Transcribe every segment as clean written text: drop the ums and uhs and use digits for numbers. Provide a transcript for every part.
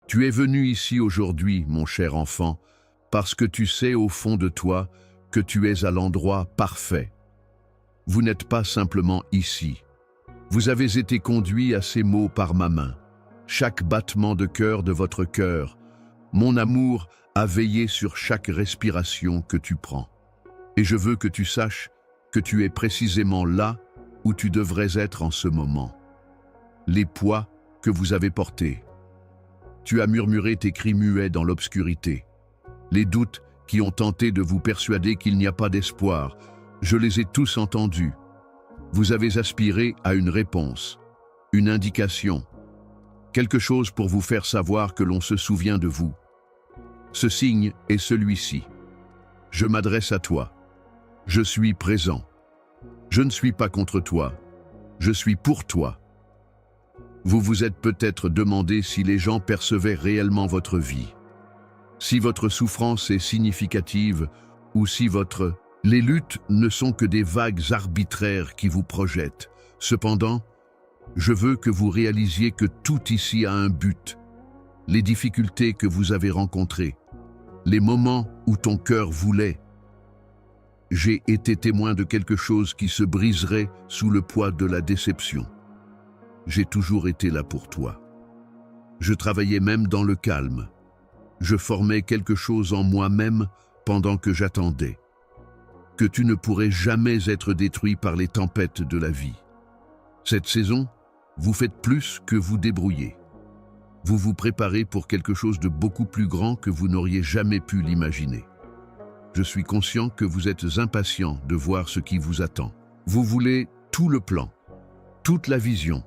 Tu es venu ici aujourd'hui, mon cher enfant, parce que tu sais au fond de toi que tu es à l'endroit parfait. Vous n'êtes pas simplement ici. Vous avez été conduit à ces mots par ma main. Chaque battement de cœur de votre cœur, mon amour a veillé sur chaque respiration que tu prends. Et je veux que tu saches que tu es précisément là où tu devrais être en ce moment. Les poids que vous avez portés. Tu as murmuré tes cris muets dans l'obscurité. Les doutes qui ont tenté de vous persuader qu'il n'y a pas d'espoir, je les ai tous entendus. Vous avez aspiré à une réponse, une indication, quelque chose pour vous faire savoir que l'on se souvient de vous. Ce signe est celui-ci. Je m'adresse à toi. Je suis présent. Je ne suis pas contre toi. Je suis pour toi. Vous vous êtes peut-être demandé si les gens percevaient réellement votre vie, si votre souffrance est significative ou si les luttes ne sont que des vagues arbitraires qui vous projettent. Cependant, je veux que vous réalisiez que tout ici a un but. Les difficultés que vous avez rencontrées, les moments où ton cœur voulait. J'ai été témoin de quelque chose qui se briserait sous le poids de la déception. J'ai toujours été là pour toi. Je travaillais même dans le calme. Je formais quelque chose en moi-même pendant que j'attendais. Que tu ne pourrais jamais être détruit par les tempêtes de la vie. Cette saison, vous faites plus que vous débrouiller. Vous vous préparez pour quelque chose de beaucoup plus grand que vous n'auriez jamais pu l'imaginer. Je suis conscient que vous êtes impatient de voir ce qui vous attend. Vous voulez tout le plan, toute la vision,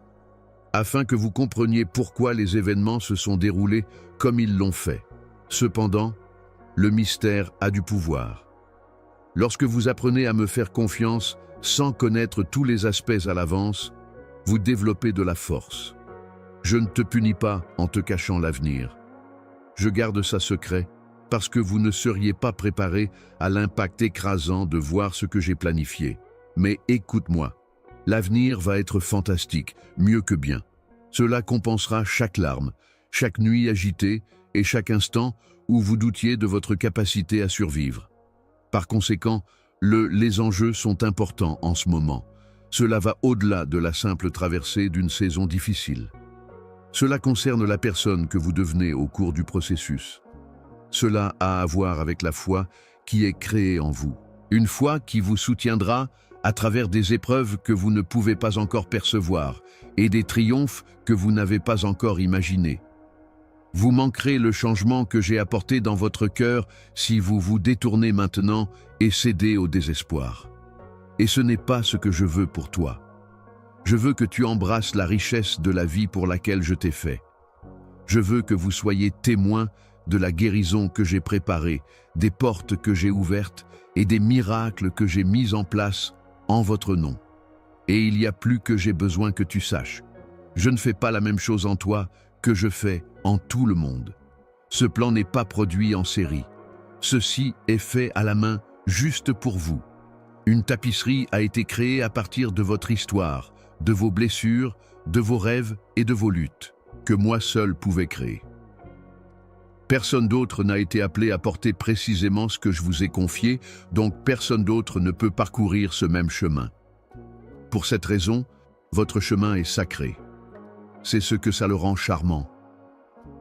afin que vous compreniez pourquoi les événements se sont déroulés comme ils l'ont fait. Cependant, le mystère a du pouvoir. Lorsque vous apprenez à me faire confiance sans connaître tous les aspects à l'avance, vous développez de la force. Je ne te punis pas en te cachant l'avenir. Je garde ça secret parce que vous ne seriez pas préparé à l'impact écrasant de voir ce que j'ai planifié. Mais écoute-moi, l'avenir va être fantastique, mieux que bien. Cela compensera chaque larme, chaque nuit agitée et chaque instant où vous doutiez de votre capacité à survivre. Par conséquent, les enjeux sont importants en ce moment. Cela va au-delà de la simple traversée d'une saison difficile. Cela concerne la personne que vous devenez au cours du processus. Cela a à voir avec la foi qui est créée en vous. Une foi qui vous soutiendra à travers des épreuves que vous ne pouvez pas encore percevoir et des triomphes que vous n'avez pas encore imaginés. Vous manquerez le changement que j'ai apporté dans votre cœur si vous vous détournez maintenant et cédez au désespoir. Et ce n'est pas ce que je veux pour toi. Je veux que tu embrasses la richesse de la vie pour laquelle je t'ai fait. Je veux que vous soyez témoins de la guérison que j'ai préparée, des portes que j'ai ouvertes et des miracles que j'ai mis en place en votre nom. Et il y a plus que j'ai besoin que tu saches. Je ne fais pas la même chose en toi que je fais en tout le monde. Ce plan n'est pas produit en série. Ceci est fait à la main juste pour vous. Une tapisserie a été créée à partir de votre histoire, de vos blessures, de vos rêves et de vos luttes, que moi seul pouvais créer. Personne d'autre n'a été appelé à porter précisément ce que je vous ai confié, donc personne d'autre ne peut parcourir ce même chemin. Pour cette raison, votre chemin est sacré. C'est ce que ça le rend charmant.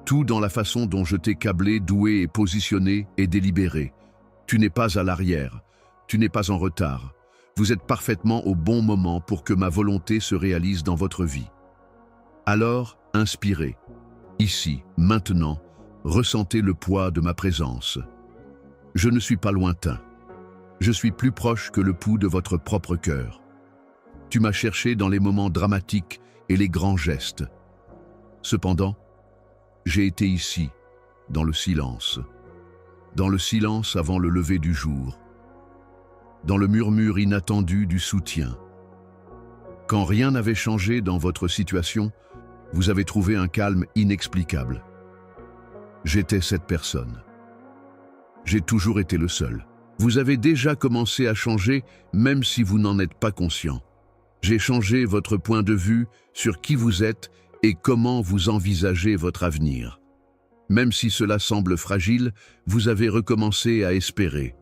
Tout dans la façon dont je t'ai câblé, doué et positionné est délibéré. Tu n'es pas à l'arrière, tu n'es pas en retard. Vous êtes parfaitement au bon moment pour que ma volonté se réalise dans votre vie. Alors, inspirez. Ici, maintenant, ressentez le poids de ma présence. Je ne suis pas lointain. Je suis plus proche que le pouls de votre propre cœur. Tu m'as cherché dans les moments dramatiques et les grands gestes. Cependant, j'ai été ici, dans le silence avant le lever du jour, dans le murmure inattendu du soutien. Quand rien n'avait changé dans votre situation, vous avez trouvé un calme inexplicable. J'étais cette personne. J'ai toujours été le seul. Vous avez déjà commencé à changer, même si vous n'en êtes pas conscient. J'ai changé votre point de vue sur qui vous êtes et comment vous envisagez votre avenir. Même si cela semble fragile, vous avez recommencé à espérer.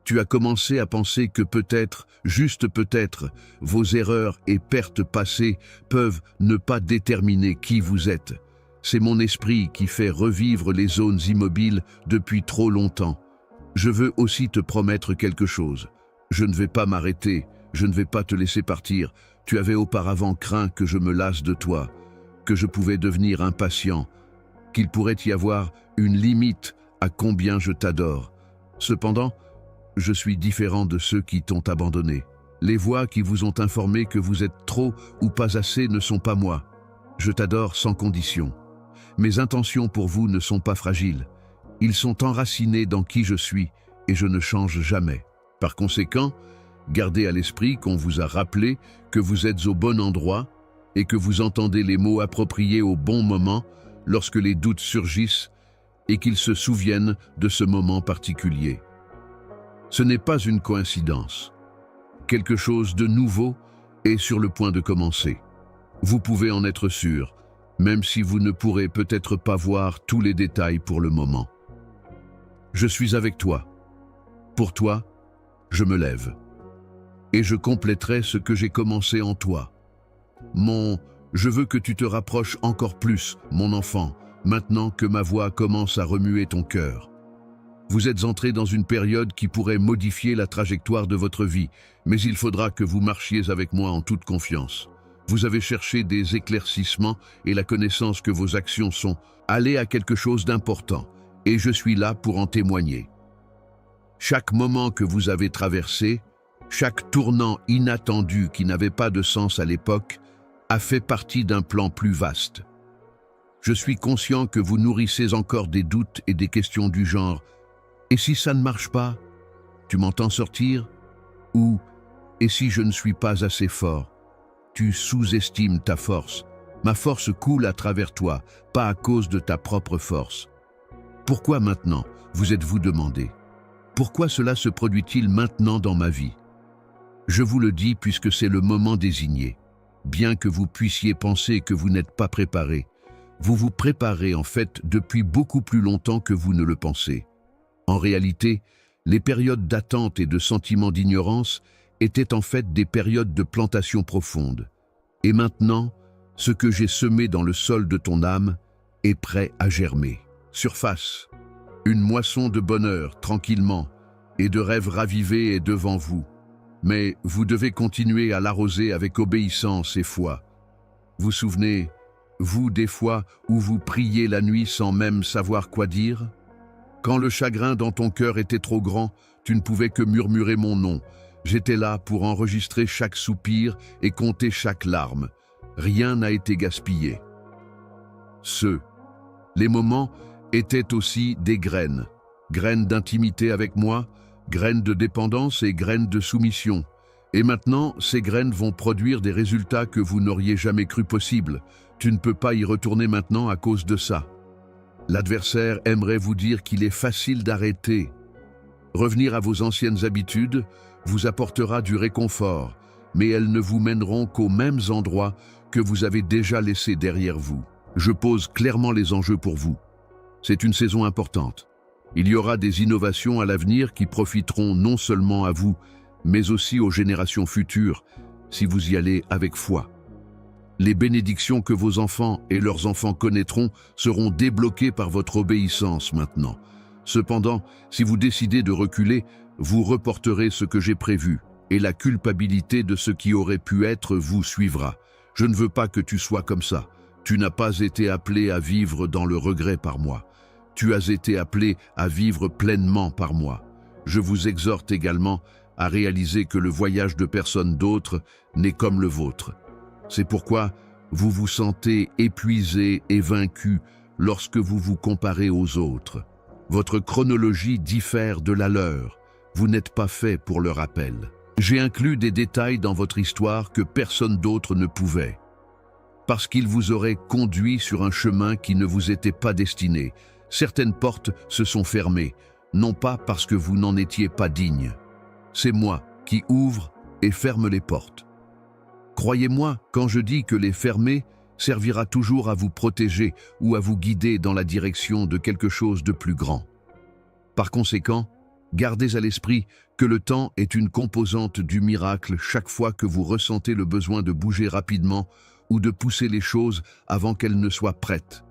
Tu as commencé à penser que peut-être, juste peut-être, vos erreurs et pertes passées peuvent ne pas déterminer qui vous êtes. C'est mon esprit qui fait revivre les zones immobiles depuis trop longtemps. Je veux aussi te promettre quelque chose. Je ne vais pas m'arrêter, je ne vais pas te laisser partir. Tu avais auparavant craint que je me lasse de toi, que je pouvais devenir impatient, qu'il pourrait y avoir une limite à combien je t'adore. Cependant, je suis différent de ceux qui t'ont abandonné. Les voix qui vous ont informé que vous êtes trop ou pas assez ne sont pas moi. Je t'adore sans condition. Mes intentions pour vous ne sont pas fragiles. Ils sont enracinés dans qui je suis et je ne change jamais. Par conséquent, gardez à l'esprit qu'on vous a rappelé que vous êtes au bon endroit et que vous entendez les mots appropriés au bon moment lorsque les doutes surgissent et qu'ils se souviennent de ce moment particulier. Ce n'est pas une coïncidence. Quelque chose de nouveau est sur le point de commencer. Vous pouvez en être sûr, même si vous ne pourrez peut-être pas voir tous les détails pour le moment. Je suis avec toi. Pour toi, je me lève. Et je compléterai ce que j'ai commencé en toi. Je veux que tu te rapproches encore plus, mon enfant, maintenant que ma voix commence à remuer ton cœur. Vous êtes entré dans une période qui pourrait modifier la trajectoire de votre vie, mais il faudra que vous marchiez avec moi en toute confiance. Vous avez cherché des éclaircissements et la connaissance que vos actions sont allées à quelque chose d'important, et je suis là pour en témoigner. Chaque moment que vous avez traversé, chaque tournant inattendu qui n'avait pas de sens à l'époque, a fait partie d'un plan plus vaste. Je suis conscient que vous nourrissez encore des doutes et des questions du genre « Et si ça ne marche pas? Tu m'entends sortir ?» ou « Et si je ne suis pas assez fort ?» Tu sous-estimes ta force. Ma force coule à travers toi, pas à cause de ta propre force. Pourquoi maintenant, vous êtes-vous demandé? Pourquoi cela se produit-il maintenant dans ma vie? Je vous le dis puisque c'est le moment désigné. Bien que vous puissiez penser que vous n'êtes pas préparé, vous vous préparez en fait depuis beaucoup plus longtemps que vous ne le pensez. En réalité, les périodes d'attente et de sentiment d'ignorance étaient en fait des périodes de plantation profonde. Et maintenant, ce que j'ai semé dans le sol de ton âme est prêt à germer. Surface, une moisson de bonheur, tranquillement, et de rêves ravivés est devant vous. Mais vous devez continuer à l'arroser avec obéissance et foi. Vous souvenez, vous, des fois où vous priez la nuit sans même savoir quoi dire? Quand le chagrin dans ton cœur était trop grand, tu ne pouvais que murmurer mon nom. J'étais là pour enregistrer chaque soupir et compter chaque larme. Rien n'a été gaspillé. Les moments étaient aussi des graines. Graines d'intimité avec moi, graines de dépendance et graines de soumission. Et maintenant, ces graines vont produire des résultats que vous n'auriez jamais cru possible. Tu ne peux pas y retourner maintenant à cause de ça. L'adversaire aimerait vous dire qu'il est facile d'arrêter. Revenir à vos anciennes habitudes vous apportera du réconfort, mais elles ne vous mèneront qu'aux mêmes endroits que vous avez déjà laissés derrière vous. Je pose clairement les enjeux pour vous. C'est une saison importante. Il y aura des innovations à l'avenir qui profiteront non seulement à vous, mais aussi aux générations futures, si vous y allez avec foi. Les bénédictions que vos enfants et leurs enfants connaîtront seront débloquées par votre obéissance maintenant. Cependant, si vous décidez de reculer, vous reporterez ce que j'ai prévu, et la culpabilité de ce qui aurait pu être vous suivra. Je ne veux pas que tu sois comme ça. Tu n'as pas été appelé à vivre dans le regret par moi. Tu as été appelé à vivre pleinement par moi. Je vous exhorte également à réaliser que le voyage de personne d'autre n'est comme le vôtre. C'est pourquoi vous vous sentez épuisé et vaincu lorsque vous vous comparez aux autres. Votre chronologie diffère de la leur. Vous n'êtes pas fait pour le rappel. J'ai inclus des détails dans votre histoire que personne d'autre ne pouvait. Parce qu'il vous aurait conduit sur un chemin qui ne vous était pas destiné. Certaines portes se sont fermées, non pas parce que vous n'en étiez pas digne. C'est moi qui ouvre et ferme les portes. Croyez-moi, quand je dis que les fermer, servira toujours à vous protéger ou à vous guider dans la direction de quelque chose de plus grand. Par conséquent, gardez à l'esprit que le temps est une composante du miracle chaque fois que vous ressentez le besoin de bouger rapidement ou de pousser les choses avant qu'elles ne soient prêtes.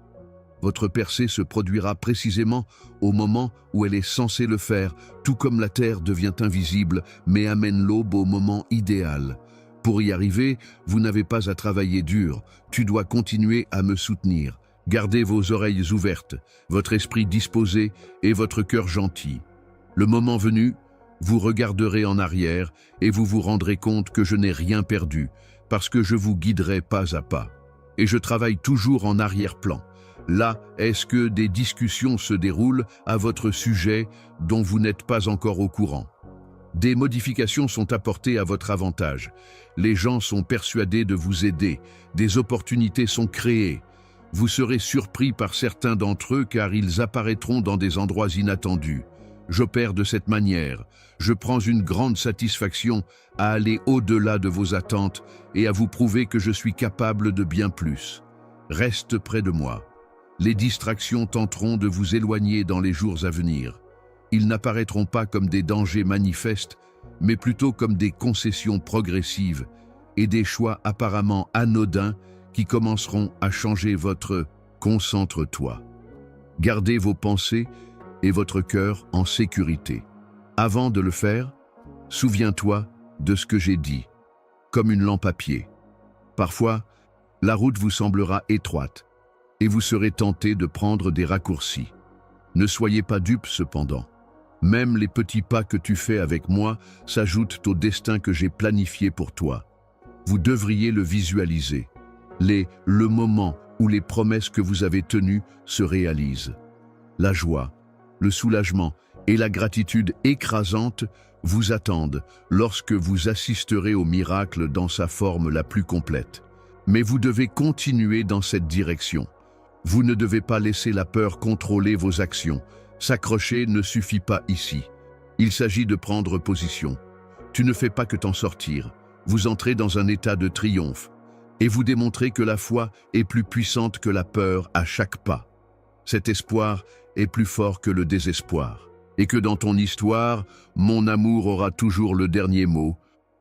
Votre percée se produira précisément au moment où elle est censée le faire, tout comme la terre devient invisible mais amène l'aube au moment idéal. Pour y arriver, vous n'avez pas à travailler dur, tu dois continuer à me soutenir. Gardez vos oreilles ouvertes, votre esprit disposé et votre cœur gentil. Le moment venu, vous regarderez en arrière et vous vous rendrez compte que je n'ai rien perdu, parce que je vous guiderai pas à pas. Et je travaille toujours en arrière-plan. Là, est-ce que des discussions se déroulent à votre sujet dont vous n'êtes pas encore au courant? Des modifications sont apportées à votre avantage. Les gens sont persuadés de vous aider. Des opportunités sont créées. Vous serez surpris par certains d'entre eux car ils apparaîtront dans des endroits inattendus. J'opère de cette manière. Je prends une grande satisfaction à aller au-delà de vos attentes et à vous prouver que je suis capable de bien plus. Reste près de moi. Les distractions tenteront de vous éloigner dans les jours à venir. Ils n'apparaîtront pas comme des dangers manifestes, mais plutôt comme des concessions progressives et des choix apparemment anodins qui commenceront à changer votre « concentre-toi ». Gardez vos pensées et votre cœur en sécurité. Avant de le faire, souviens-toi de ce que j'ai dit, comme une lampe à pied. Parfois, la route vous semblera étroite et vous serez tenté de prendre des raccourcis. Ne soyez pas dupe cependant. Même les petits pas que tu fais avec moi s'ajoutent au destin que j'ai planifié pour toi. Vous devriez le visualiser. Le moment où les promesses que vous avez tenues se réalisent. La joie, le soulagement et la gratitude écrasante vous attendent lorsque vous assisterez au miracle dans sa forme la plus complète. Mais vous devez continuer dans cette direction. Vous ne devez pas laisser la peur contrôler vos actions. S'accrocher ne suffit pas ici. Il s'agit de prendre position. Tu ne fais pas que t'en sortir. Vous entrez dans un état de triomphe et vous démontrez que la foi est plus puissante que la peur à chaque pas. Cet espoir est plus fort que le désespoir. Et que dans ton histoire, mon amour aura toujours le dernier mot.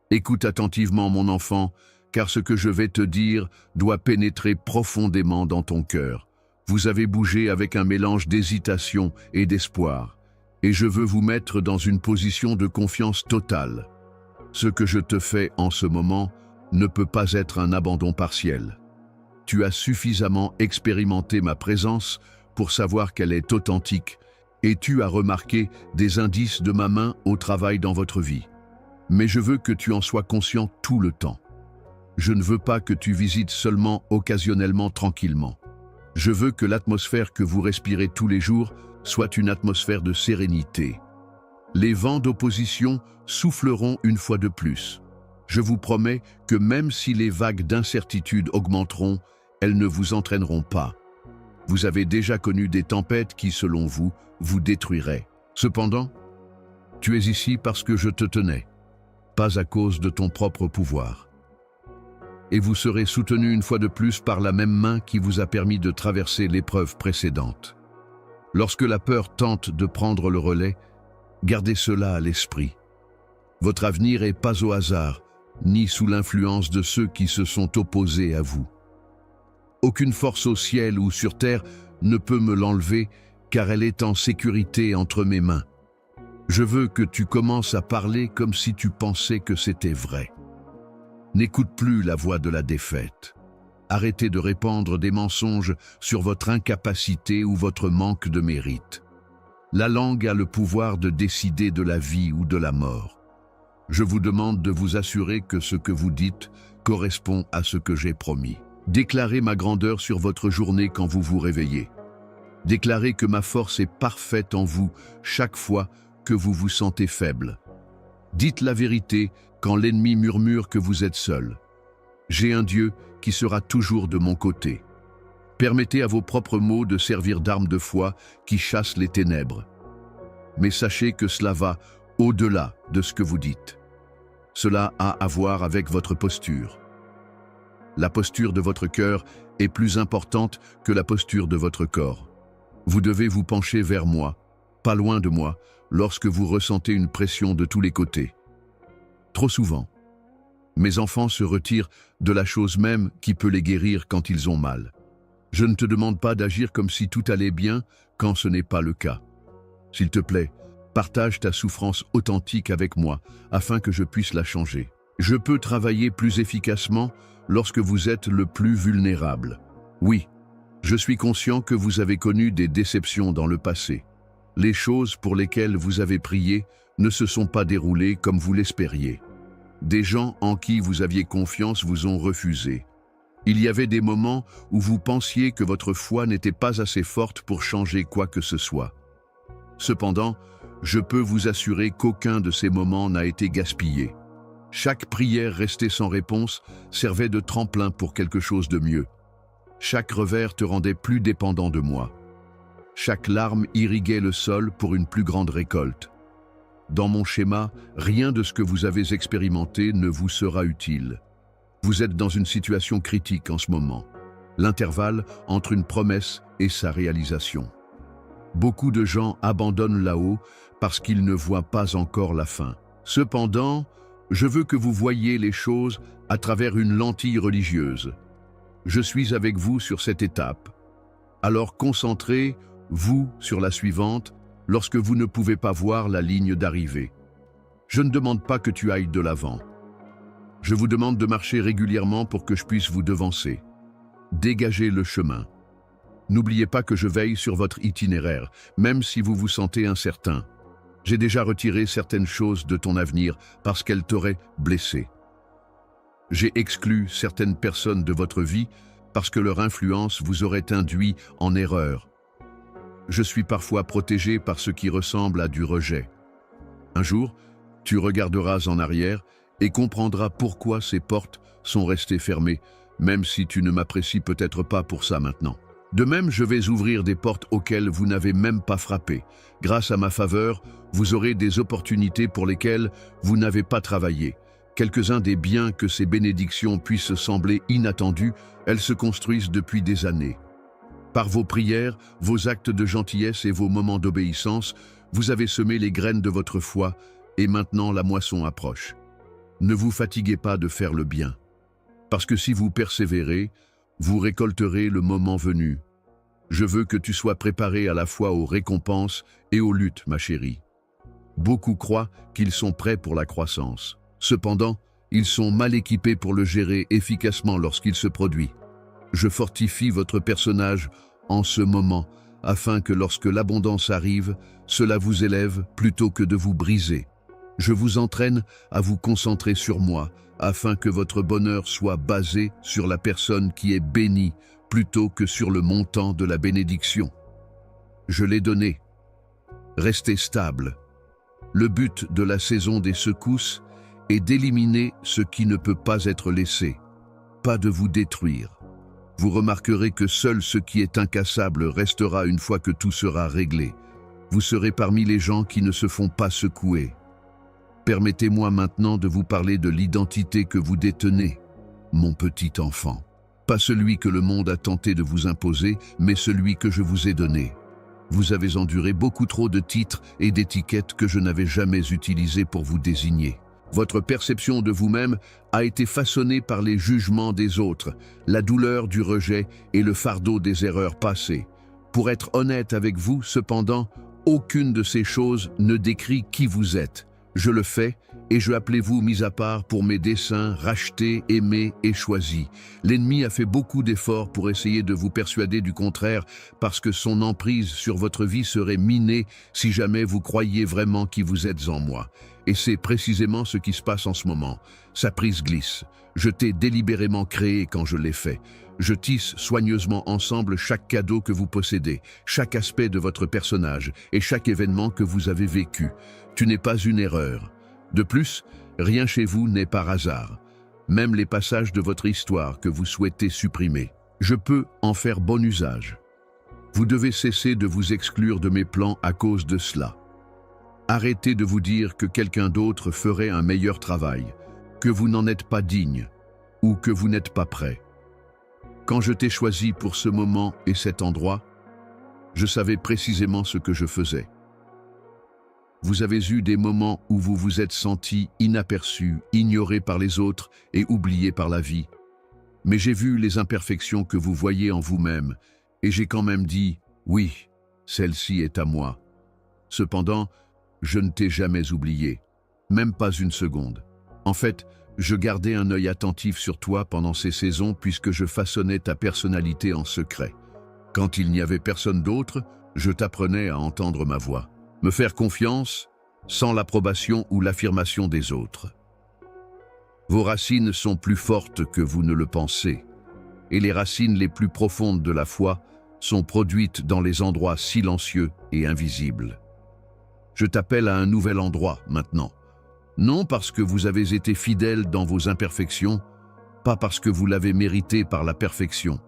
Écoute attentivement mon enfant, car ce que je vais te dire doit pénétrer profondément dans ton cœur. Vous avez bougé avec un mélange d'hésitation et d'espoir, et je veux vous mettre dans une position de confiance totale. Ce que je te fais en ce moment ne peut pas être un abandon partiel. Tu as suffisamment expérimenté ma présence pour savoir qu'elle est authentique, et tu as remarqué des indices de ma main au travail dans votre vie. Mais je veux que tu en sois conscient tout le temps. Je ne veux pas que tu visites seulement occasionnellement tranquillement. Je veux que l'atmosphère que vous respirez tous les jours soit une atmosphère de sérénité. Les vents d'opposition souffleront une fois de plus. Je vous promets que même si les vagues d'incertitude augmenteront, elles ne vous entraîneront pas. Vous avez déjà connu des tempêtes qui, selon vous, vous détruiraient. Cependant, tu es ici parce que je te tenais, pas à cause de ton propre pouvoir. Et vous serez soutenu une fois de plus par la même main qui vous a permis de traverser l'épreuve précédente. Lorsque la peur tente de prendre le relais, gardez cela à l'esprit. Votre avenir n'est pas au hasard, ni sous l'influence de ceux qui se sont opposés à vous. Aucune force au ciel ou sur terre ne peut me l'enlever, car elle est en sécurité entre mes mains. Je veux que tu commences à parler comme si tu pensais que c'était vrai. N'écoute plus la voix de la défaite. Arrêtez de répandre des mensonges sur votre incapacité ou votre manque de mérite. La langue a le pouvoir de décider de la vie ou de la mort. Je vous demande de vous assurer que ce que vous dites correspond à ce que j'ai promis. Déclarez ma grandeur sur votre journée quand vous vous réveillez. Déclarez que ma force est parfaite en vous chaque fois que vous vous sentez faible. Dites la vérité quand l'ennemi murmure que vous êtes seul. J'ai un Dieu qui sera toujours de mon côté. Permettez à vos propres mots de servir d'armes de foi qui chassent les ténèbres. Mais sachez que cela va au-delà de ce que vous dites. Cela a à voir avec votre posture. La posture de votre cœur est plus importante que la posture de votre corps. Vous devez vous pencher vers moi, pas loin de moi, lorsque vous ressentez une pression de tous les côtés. Trop souvent, mes enfants se retirent de la chose même qui peut les guérir quand ils ont mal. Je ne te demande pas d'agir comme si tout allait bien quand ce n'est pas le cas. S'il te plaît, partage ta souffrance authentique avec moi afin que je puisse la changer. Je peux travailler plus efficacement lorsque vous êtes le plus vulnérable. Oui, je suis conscient que vous avez connu des déceptions dans le passé. Les choses pour lesquelles vous avez prié ne se sont pas déroulées comme vous l'espériez. Des gens en qui vous aviez confiance vous ont refusé. Il y avait des moments où vous pensiez que votre foi n'était pas assez forte pour changer quoi que ce soit. Cependant, je peux vous assurer qu'aucun de ces moments n'a été gaspillé. Chaque prière restée sans réponse servait de tremplin pour quelque chose de mieux. Chaque revers te rendait plus dépendant de moi. Chaque larme irriguait le sol pour une plus grande récolte. Dans mon schéma, rien de ce que vous avez expérimenté ne vous sera utile. Vous êtes dans une situation critique en ce moment. L'intervalle entre une promesse et sa réalisation. Beaucoup de gens abandonnent là-haut parce qu'ils ne voient pas encore la fin. Cependant, je veux que vous voyiez les choses à travers une lentille religieuse. Je suis avec vous sur cette étape. Alors concentrez-vous sur la suivante lorsque vous ne pouvez pas voir la ligne d'arrivée. Je ne demande pas que tu ailles de l'avant. Je vous demande de marcher régulièrement pour que je puisse vous devancer. Dégagez le chemin. N'oubliez pas que je veille sur votre itinéraire, même si vous vous sentez incertain. J'ai déjà retiré certaines choses de ton avenir parce qu'elles t'auraient blessé. J'ai exclu certaines personnes de votre vie parce que leur influence vous aurait induit en erreur. Je suis parfois protégé par ce qui ressemble à du rejet. Un jour, tu regarderas en arrière et comprendras pourquoi ces portes sont restées fermées, même si tu ne m'apprécies peut-être pas pour ça maintenant. De même, je vais ouvrir des portes auxquelles vous n'avez même pas frappé. Grâce à ma faveur, vous aurez des opportunités pour lesquelles vous n'avez pas travaillé. Quelques-uns des biens que ces bénédictions puissent sembler inattendus, elles se construisent depuis des années. Par vos prières, vos actes de gentillesse et vos moments d'obéissance, vous avez semé les graines de votre foi et maintenant la moisson approche. Ne vous fatiguez pas de faire le bien, parce que si vous persévérez, vous récolterez le moment venu. Je veux que tu sois préparé à la fois aux récompenses et aux luttes, ma chérie. Beaucoup croient qu'ils sont prêts pour la croissance. Cependant, ils sont mal équipés pour le gérer efficacement lorsqu'il se produit. Je fortifie votre personnage en ce moment, afin que lorsque l'abondance arrive, cela vous élève plutôt que de vous briser. Je vous entraîne à vous concentrer sur moi, afin que votre bonheur soit basé sur la personne qui est bénie, plutôt que sur le montant de la bénédiction. Je l'ai donné. Restez stable. Le but de la saison des secousses est d'éliminer ce qui ne peut pas être laissé, pas de vous détruire. Vous remarquerez que seul ce qui est incassable restera une fois que tout sera réglé. Vous serez parmi les gens qui ne se font pas secouer. Permettez-moi maintenant de vous parler de l'identité que vous détenez, mon petit enfant. Pas celui que le monde a tenté de vous imposer, mais celui que je vous ai donné. Vous avez enduré beaucoup trop de titres et d'étiquettes que je n'avais jamais utilisés pour vous désigner. Votre perception de vous-même a été façonnée par les jugements des autres, la douleur du rejet et le fardeau des erreurs passées. Pour être honnête avec vous, cependant, aucune de ces choses ne décrit qui vous êtes. Je le fais, et je appelez-vous mis à part pour mes desseins, rachetés, aimés et choisis. L'ennemi a fait beaucoup d'efforts pour essayer de vous persuader du contraire, parce que son emprise sur votre vie serait minée si jamais vous croyiez vraiment qui vous êtes en moi. Et c'est précisément ce qui se passe en ce moment. Sa prise glisse. Je t'ai délibérément créé quand je l'ai fait. Je tisse soigneusement ensemble chaque cadeau que vous possédez, chaque aspect de votre personnage et chaque événement que vous avez vécu. Tu n'es pas une erreur. De plus, rien chez vous n'est par hasard. Même les passages de votre histoire que vous souhaitez supprimer. Je peux en faire bon usage. Vous devez cesser de vous exclure de mes plans à cause de cela. Arrêtez de vous dire que quelqu'un d'autre ferait un meilleur travail, que vous n'en êtes pas digne ou que vous n'êtes pas prêt. Quand je t'ai choisi pour ce moment et cet endroit, je savais précisément ce que je faisais. Vous avez eu des moments où vous vous êtes senti inaperçu, ignoré par les autres et oublié par la vie. Mais j'ai vu les imperfections que vous voyez en vous-même et j'ai quand même dit « Oui, celle-ci est à moi ». Cependant, je ne t'ai jamais oublié, même pas une seconde. En fait, je gardais un œil attentif sur toi pendant ces saisons puisque je façonnais ta personnalité en secret. Quand il n'y avait personne d'autre, je t'apprenais à entendre ma voix. Me faire confiance sans l'approbation ou l'affirmation des autres. Vos racines sont plus fortes que vous ne le pensez, et les racines les plus profondes de la foi sont produites dans les endroits silencieux et invisibles. Je t'appelle à un nouvel endroit maintenant, non parce que vous avez été fidèle dans vos imperfections, pas parce que vous l'avez mérité par la perfection.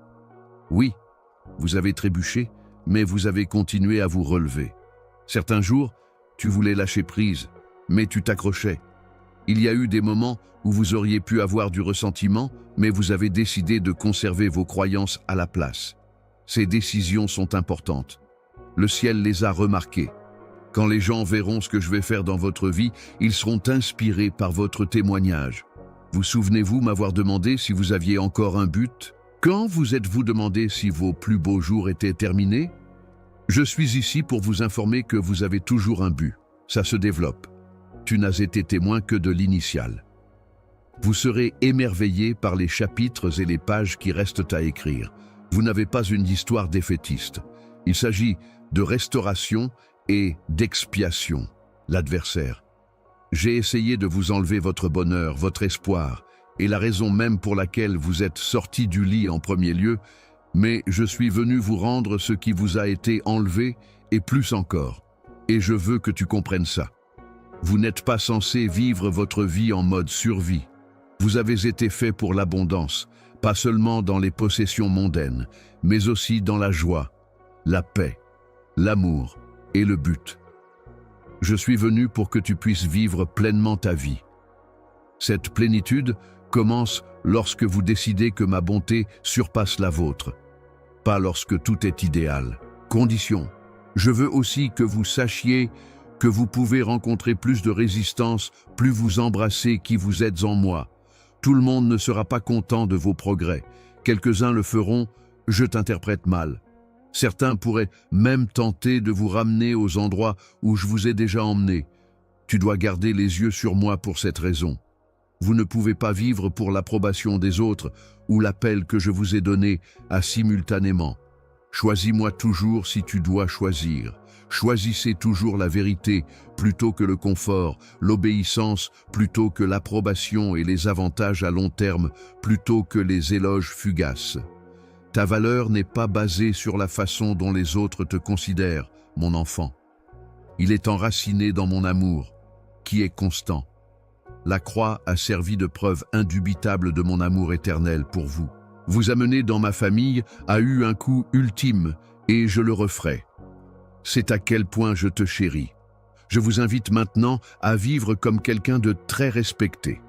Oui, vous avez trébuché, mais vous avez continué à vous relever. Certains jours, tu voulais lâcher prise, mais tu t'accrochais. Il y a eu des moments où vous auriez pu avoir du ressentiment, mais vous avez décidé de conserver vos croyances à la place. Ces décisions sont importantes. Le ciel les a remarquées. Quand les gens verront ce que je vais faire dans votre vie, ils seront inspirés par votre témoignage. Vous souvenez-vous m'avoir demandé si vous aviez encore un but? Quand vous êtes-vous demandé si vos plus beaux jours étaient terminés? Je suis ici pour vous informer que vous avez toujours un but. Ça se développe. Tu n'as été témoin que de l'initial. Vous serez émerveillé par les chapitres et les pages qui restent à écrire. Vous n'avez pas une histoire défaitiste. Il s'agit de restauration et d'expiation, l'adversaire. J'ai essayé de vous enlever votre bonheur, votre espoir, et la raison même pour laquelle vous êtes sorti du lit en premier lieu, mais je suis venu vous rendre ce qui vous a été enlevé et plus encore. Et je veux que tu comprennes ça. Vous n'êtes pas censé vivre votre vie en mode survie. Vous avez été fait pour l'abondance, pas seulement dans les possessions mondaines, mais aussi dans la joie, la paix, l'amour et le but. Je suis venu pour que tu puisses vivre pleinement ta vie. Cette plénitude commence lorsque vous décidez que ma bonté surpasse la vôtre, pas lorsque tout est idéal. Condition. Je veux aussi que vous sachiez que vous pouvez rencontrer plus de résistance, plus vous embrassez qui vous êtes en moi. Tout le monde ne sera pas content de vos progrès. Quelques-uns le feront, je t'interprète mal. Certains pourraient même tenter de vous ramener aux endroits où je vous ai déjà emmené. Tu dois garder les yeux sur moi pour cette raison. Vous ne pouvez pas vivre pour l'approbation des autres ou l'appel que je vous ai donné à simultanément. Choisis-moi toujours si tu dois choisir. Choisissez toujours la vérité plutôt que le confort, l'obéissance plutôt que l'approbation et les avantages à long terme plutôt que les éloges fugaces. Ta valeur n'est pas basée sur la façon dont les autres te considèrent, mon enfant. Il est enraciné dans mon amour, qui est constant. La croix a servi de preuve indubitable de mon amour éternel pour vous. Vous amener dans ma famille a eu un coup ultime et je le referai. C'est à quel point je te chéris. Je vous invite maintenant à vivre comme quelqu'un de très respecté.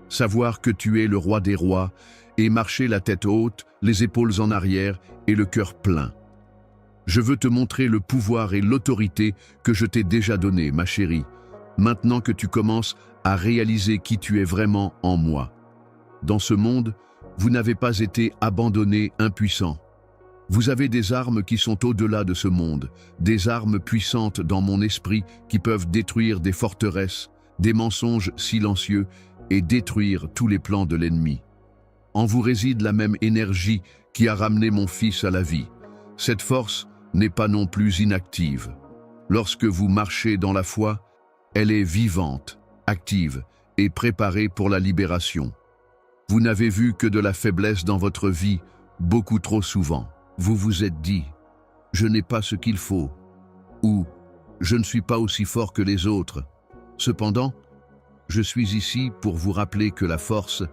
Savoir que tu es le roi des rois et marcher la tête haute, les épaules en arrière et le cœur plein. Je veux te montrer le pouvoir et l'autorité que je t'ai déjà donné, ma chérie, maintenant que tu commences à réaliser qui tu es vraiment en moi. Dans ce monde, vous n'avez pas été abandonné, impuissant. Vous avez des armes qui sont au-delà de ce monde, des armes puissantes dans mon esprit qui peuvent détruire des forteresses, des mensonges silencieux et détruire tous les plans de l'ennemi. En vous réside la même énergie qui a ramené mon fils à la vie. Cette force n'est pas non plus inactive. Lorsque vous marchez dans la foi, elle est vivante, active et préparée pour la libération. Vous n'avez vu que de la faiblesse dans votre vie beaucoup trop souvent. Vous vous êtes dit « je n'ai pas ce qu'il faut » ou « je ne suis pas aussi fort que les autres ». Cependant, je suis ici pour vous rappeler que la force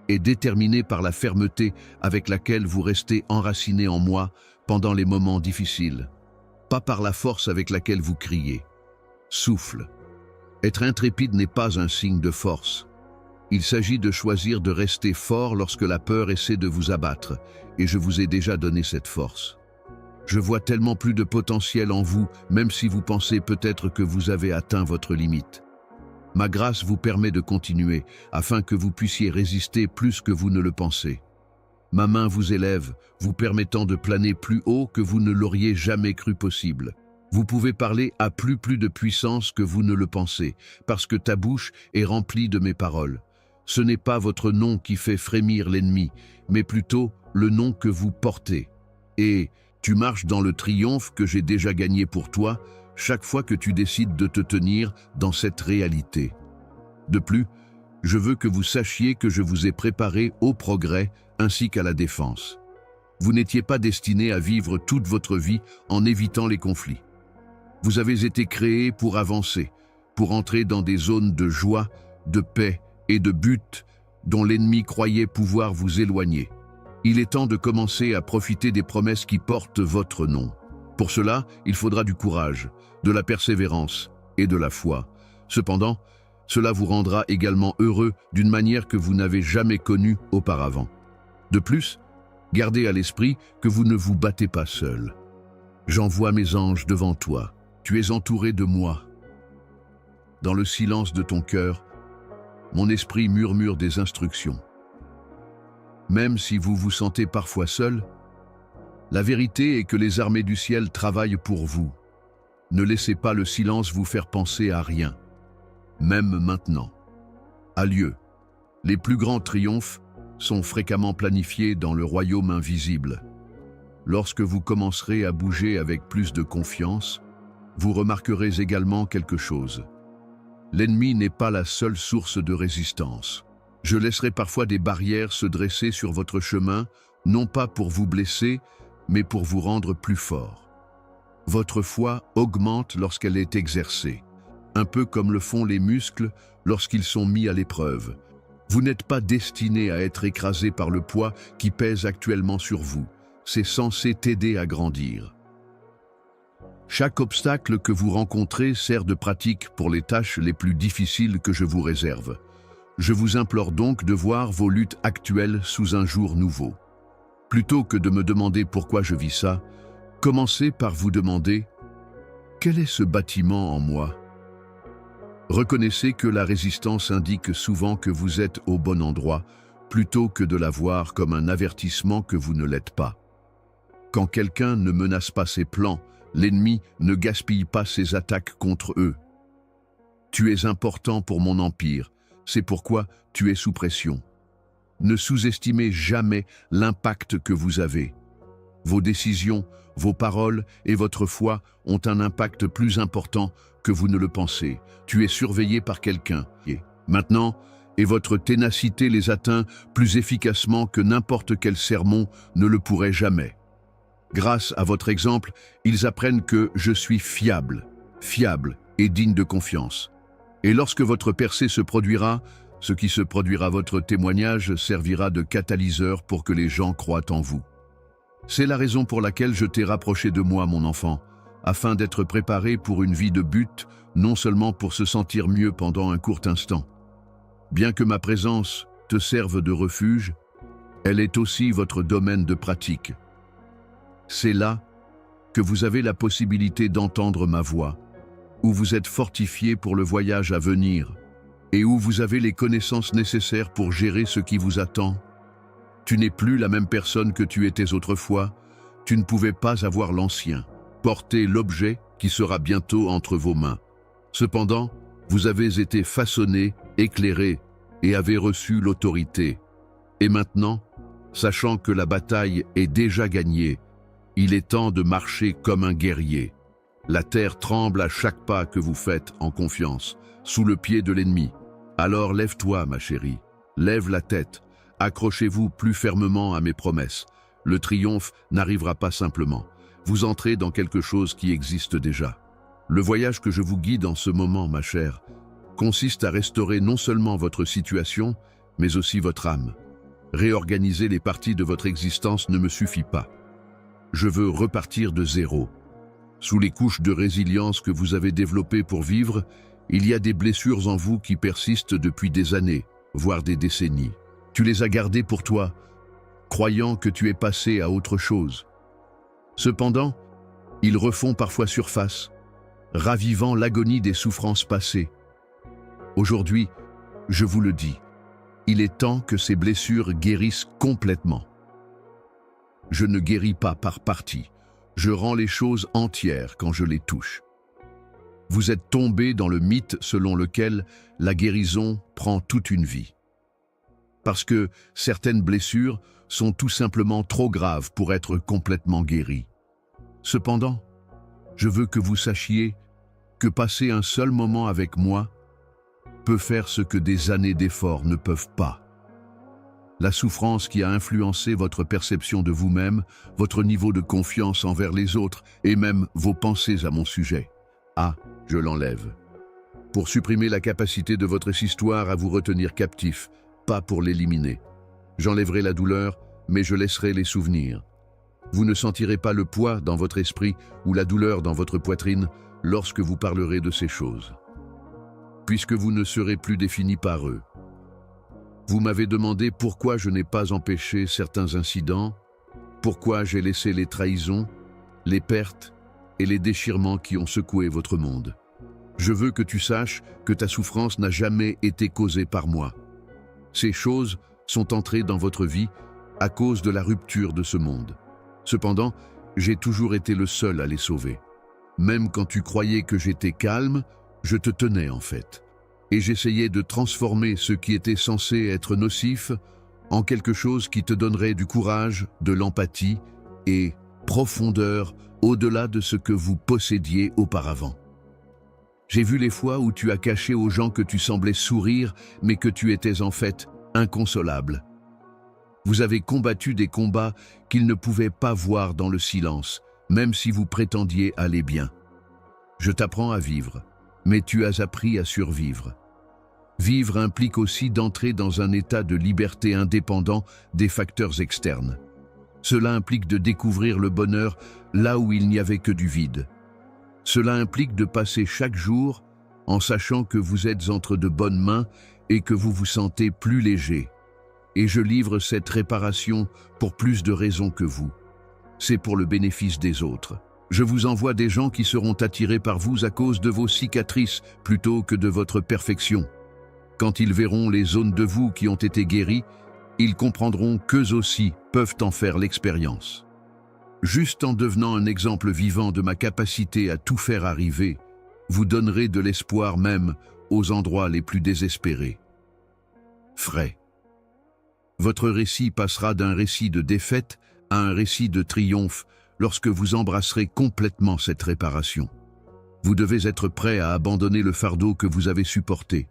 est déterminée par la fermeté avec laquelle vous restez enraciné en moi pendant les moments difficiles, pas par la force avec laquelle vous criez. Souffle. Être intrépide n'est pas un signe de force. Il s'agit de choisir de rester fort lorsque la peur essaie de vous abattre, et je vous ai déjà donné cette force. Je vois tellement plus de potentiel en vous, même si vous pensez peut-être que vous avez atteint votre limite. Ma grâce vous permet de continuer, afin que vous puissiez résister plus que vous ne le pensez. Ma main vous élève, vous permettant de planer plus haut que vous ne l'auriez jamais cru possible. Vous pouvez parler à plus de puissance que vous ne le pensez, parce que ta bouche est remplie de mes paroles. Ce n'est pas votre nom qui fait frémir l'ennemi, mais plutôt le nom que vous portez. Et tu marches dans le triomphe que j'ai déjà gagné pour toi, chaque fois que tu décides de te tenir dans cette réalité. De plus, je veux que vous sachiez que je vous ai préparé au progrès ainsi qu'à la défense. Vous n'étiez pas destiné à vivre toute votre vie en évitant les conflits. Vous avez été créé pour avancer, pour entrer dans des zones de joie, de paix et de but dont l'ennemi croyait pouvoir vous éloigner. Il est temps de commencer à profiter des promesses qui portent votre nom. Pour cela, il faudra du courage, de la persévérance et de la foi. Cependant, cela vous rendra également heureux d'une manière que vous n'avez jamais connue auparavant. De plus, gardez à l'esprit que vous ne vous battez pas seul. J'envoie mes anges devant toi. Tu es entouré de moi. Dans le silence de ton cœur, mon esprit murmure des instructions. Même si vous vous sentez parfois seul, la vérité est que les armées du ciel travaillent pour vous. Ne laissez pas le silence vous faire penser à rien, même maintenant. A lieu, les plus grands triomphes sont fréquemment planifiés dans le royaume invisible. Lorsque vous commencerez à bouger avec plus de confiance, vous remarquerez également quelque chose. L'ennemi n'est pas la seule source de résistance. Je laisserai parfois des barrières se dresser sur votre chemin, non pas pour vous blesser, mais pour vous rendre plus fort. Votre foi augmente lorsqu'elle est exercée, un peu comme le font les muscles lorsqu'ils sont mis à l'épreuve. Vous n'êtes pas destiné à être écrasé par le poids qui pèse actuellement sur vous. C'est censé t'aider à grandir. Chaque obstacle que vous rencontrez sert de pratique pour les tâches les plus difficiles que je vous réserve. Je vous implore donc de voir vos luttes actuelles sous un jour nouveau. Plutôt que de me demander pourquoi je vis ça, commencez par vous demander « Quel est ce bâtiment en moi ?» Reconnaissez que la résistance indique souvent que vous êtes au bon endroit, plutôt que de la voir comme un avertissement que vous ne l'êtes pas. Quand quelqu'un ne menace pas ses plans, l'ennemi ne gaspille pas ses attaques contre eux. Tu es important pour mon empire, c'est pourquoi tu es sous pression. Ne sous-estimez jamais l'impact que vous avez. Vos décisions, vos paroles et votre foi ont un impact plus important que vous ne le pensez. Tu es surveillé par quelqu'un. Maintenant, et votre ténacité les atteint plus efficacement que n'importe quel sermon ne le pourrait jamais. Grâce à votre exemple, ils apprennent que je suis fiable et digne de confiance. Et lorsque votre percée se produira, ce qui se produira, votre témoignage servira de catalyseur pour que les gens croient en vous. C'est la raison pour laquelle je t'ai rapproché de moi, mon enfant, afin d'être préparé pour une vie de but, non seulement pour se sentir mieux pendant un court instant. Bien que ma présence te serve de refuge, elle est aussi votre domaine de pratique. C'est là que vous avez la possibilité d'entendre ma voix, où vous êtes fortifié pour le voyage à venir et où vous avez les connaissances nécessaires pour gérer ce qui vous attend. Tu n'es plus la même personne que tu étais autrefois, tu ne pouvais pas avoir l'ancien, porter l'objet qui sera bientôt entre vos mains. Cependant, vous avez été façonné, éclairé et avez reçu l'autorité. Et maintenant, sachant que la bataille est déjà gagnée, il est temps de marcher comme un guerrier. La terre tremble à chaque pas que vous faites en confiance, sous le pied de l'ennemi. Alors lève-toi, ma chérie, lève la tête, accrochez-vous plus fermement à mes promesses. Le triomphe n'arrivera pas simplement. Vous entrez dans quelque chose qui existe déjà. Le voyage que je vous guide en ce moment, ma chère, consiste à restaurer non seulement votre situation, mais aussi votre âme. Réorganiser les parties de votre existence ne me suffit pas. Je veux repartir de zéro. Sous les couches de résilience que vous avez développées pour vivre, il y a des blessures en vous qui persistent depuis des années. voire des décennies. Tu les as gardés pour toi, croyant que tu es passé à autre chose. Cependant, ils refont parfois surface, ravivant l'agonie des souffrances passées. Aujourd'hui, je vous le dis, il est temps que ces blessures guérissent complètement. Je ne guéris pas par partie, je rends les choses entières quand je les touche. Vous êtes tombé dans le mythe selon lequel la guérison prend toute une vie. Parce que certaines blessures sont tout simplement trop graves pour être complètement guéries. Cependant, je veux que vous sachiez que passer un seul moment avec moi peut faire ce que des années d'efforts ne peuvent pas. La souffrance qui a influencé votre perception de vous-même, votre niveau de confiance envers les autres et même vos pensées à mon sujet. Ah, je l'enlève. Pour supprimer la capacité de votre histoire à vous retenir captif, pas pour l'éliminer. J'enlèverai la douleur, mais je laisserai les souvenirs. Vous ne sentirez pas le poids dans votre esprit ou la douleur dans votre poitrine lorsque vous parlerez de ces choses, puisque vous ne serez plus défini par eux. Vous m'avez demandé pourquoi je n'ai pas empêché certains incidents, pourquoi j'ai laissé les trahisons, les pertes et les déchirements qui ont secoué votre monde. Je veux que tu saches que ta souffrance n'a jamais été causée par moi. Ces choses sont entrées dans votre vie à cause de la rupture de ce monde. Cependant, j'ai toujours été le seul à les sauver. Même quand tu croyais que j'étais calme, je te tenais en fait. Et j'essayais de transformer ce qui était censé être nocif en quelque chose qui te donnerait du courage, de l'empathie et profondeur au-delà de ce que vous possédiez auparavant. J'ai vu les fois où tu as caché aux gens que tu semblais sourire, mais que tu étais en fait inconsolable. Vous avez combattu des combats qu'ils ne pouvaient pas voir dans le silence, même si vous prétendiez aller bien. Je t'apprends à vivre, mais tu as appris à survivre. Vivre implique aussi d'entrer dans un état de liberté indépendant des facteurs externes. Cela implique de découvrir le bonheur là où il n'y avait que du vide. Cela implique de passer chaque jour en sachant que vous êtes entre de bonnes mains et que vous vous sentez plus léger. Et je livre cette réparation pour plus de raisons que vous. C'est pour le bénéfice des autres. Je vous envoie des gens qui seront attirés par vous à cause de vos cicatrices plutôt que de votre perfection. Quand ils verront les zones de vous qui ont été guéries, ils comprendront qu'eux aussi peuvent en faire l'expérience. Juste en devenant un exemple vivant de ma capacité à tout faire arriver, vous donnerez de l'espoir même aux endroits les plus désespérés. Frais. Votre récit passera d'un récit de défaite à un récit de triomphe lorsque vous embrasserez complètement cette réparation. Vous devez être prêt à abandonner le fardeau que vous avez supporté.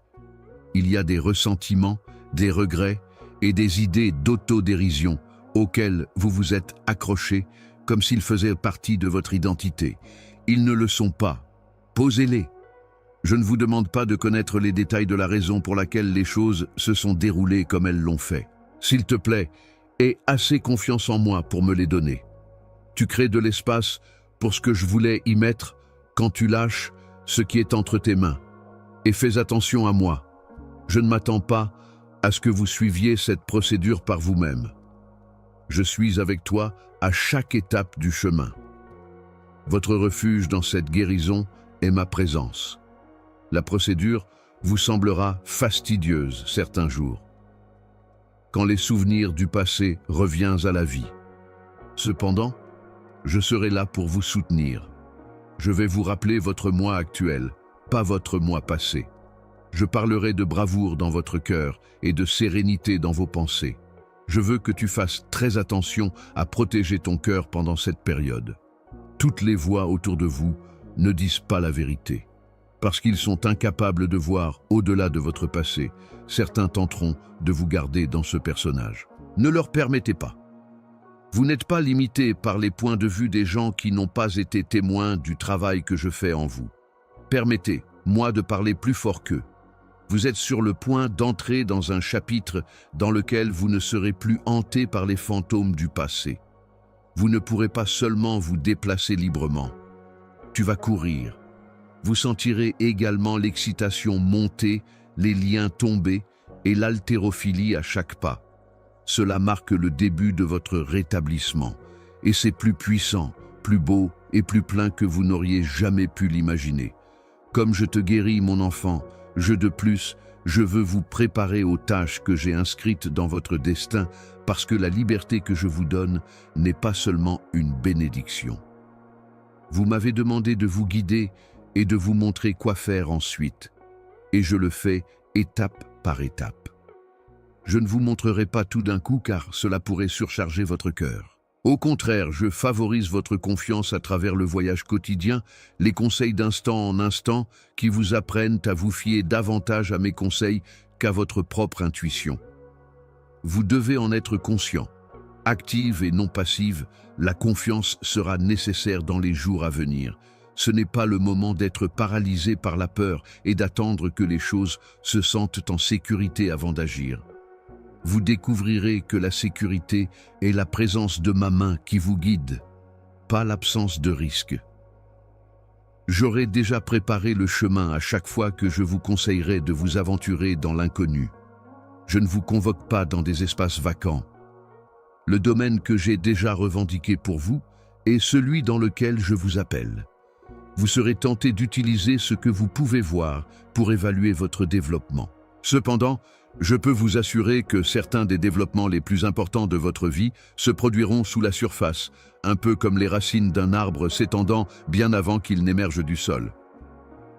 Il y a des ressentiments, des regrets et des idées d'autodérision auxquels vous vous êtes accrochés comme s'ils faisaient partie de votre identité. Ils ne le sont pas. Posez-les. Je ne vous demande pas de connaître les détails de la raison pour laquelle les choses se sont déroulées comme elles l'ont fait. S'il te plaît, aie assez confiance en moi pour me les donner. Tu crées de l'espace pour ce que je voulais y mettre quand tu lâches ce qui est entre tes mains. Et fais attention à moi. Je ne m'attends pas à ce que vous suiviez cette procédure par vous-même. Je suis avec toi à chaque étape du chemin. Votre refuge dans cette guérison est ma présence. La procédure vous semblera fastidieuse certains jours, quand les souvenirs du passé reviennent à la vie. Cependant, je serai là pour vous soutenir. Je vais vous rappeler votre moi actuel, pas votre moi passé. Je parlerai de bravoure dans votre cœur et de sérénité dans vos pensées. Je veux que tu fasses très attention à protéger ton cœur pendant cette période. Toutes les voix autour de vous ne disent pas la vérité. Parce qu'ils sont incapables de voir au-delà de votre passé, certains tenteront de vous garder dans ce personnage. Ne leur permettez pas. Vous n'êtes pas limité par les points de vue des gens qui n'ont pas été témoins du travail que je fais en vous. Permettez-moi de parler plus fort qu'eux. Vous êtes sur le point d'entrer dans un chapitre dans lequel vous ne serez plus hanté par les fantômes du passé. Vous ne pourrez pas seulement vous déplacer librement. Tu vas courir. Vous sentirez également l'excitation monter, les liens tomber et l'haltérophilie à chaque pas. Cela marque le début de votre rétablissement, et c'est plus puissant, plus beau et plus plein que vous n'auriez jamais pu l'imaginer. Comme je te guéris, mon enfant, je veux vous préparer aux tâches que j'ai inscrites dans votre destin, parce que la liberté que je vous donne n'est pas seulement une bénédiction. Vous m'avez demandé de vous guider et de vous montrer quoi faire ensuite, et je le fais étape par étape. Je ne vous montrerai pas tout d'un coup car cela pourrait surcharger votre cœur. Au contraire, je favorise votre confiance à travers le voyage quotidien, les conseils d'instant en instant qui vous apprennent à vous fier davantage à mes conseils qu'à votre propre intuition. Vous devez en être conscient. Active et non passive, la confiance sera nécessaire dans les jours à venir. Ce n'est pas le moment d'être paralysé par la peur et d'attendre que les choses se sentent en sécurité avant d'agir. Vous découvrirez que la sécurité est la présence de ma main qui vous guide, pas l'absence de risque. J'aurai déjà préparé le chemin à chaque fois que je vous conseillerai de vous aventurer dans l'inconnu. Je ne vous convoque pas dans des espaces vacants. Le domaine que j'ai déjà revendiqué pour vous est celui dans lequel je vous appelle. Vous serez tenté d'utiliser ce que vous pouvez voir pour évaluer votre développement. Cependant, je peux vous assurer que certains des développements les plus importants de votre vie se produiront sous la surface, un peu comme les racines d'un arbre s'étendant bien avant qu'il n'émerge du sol.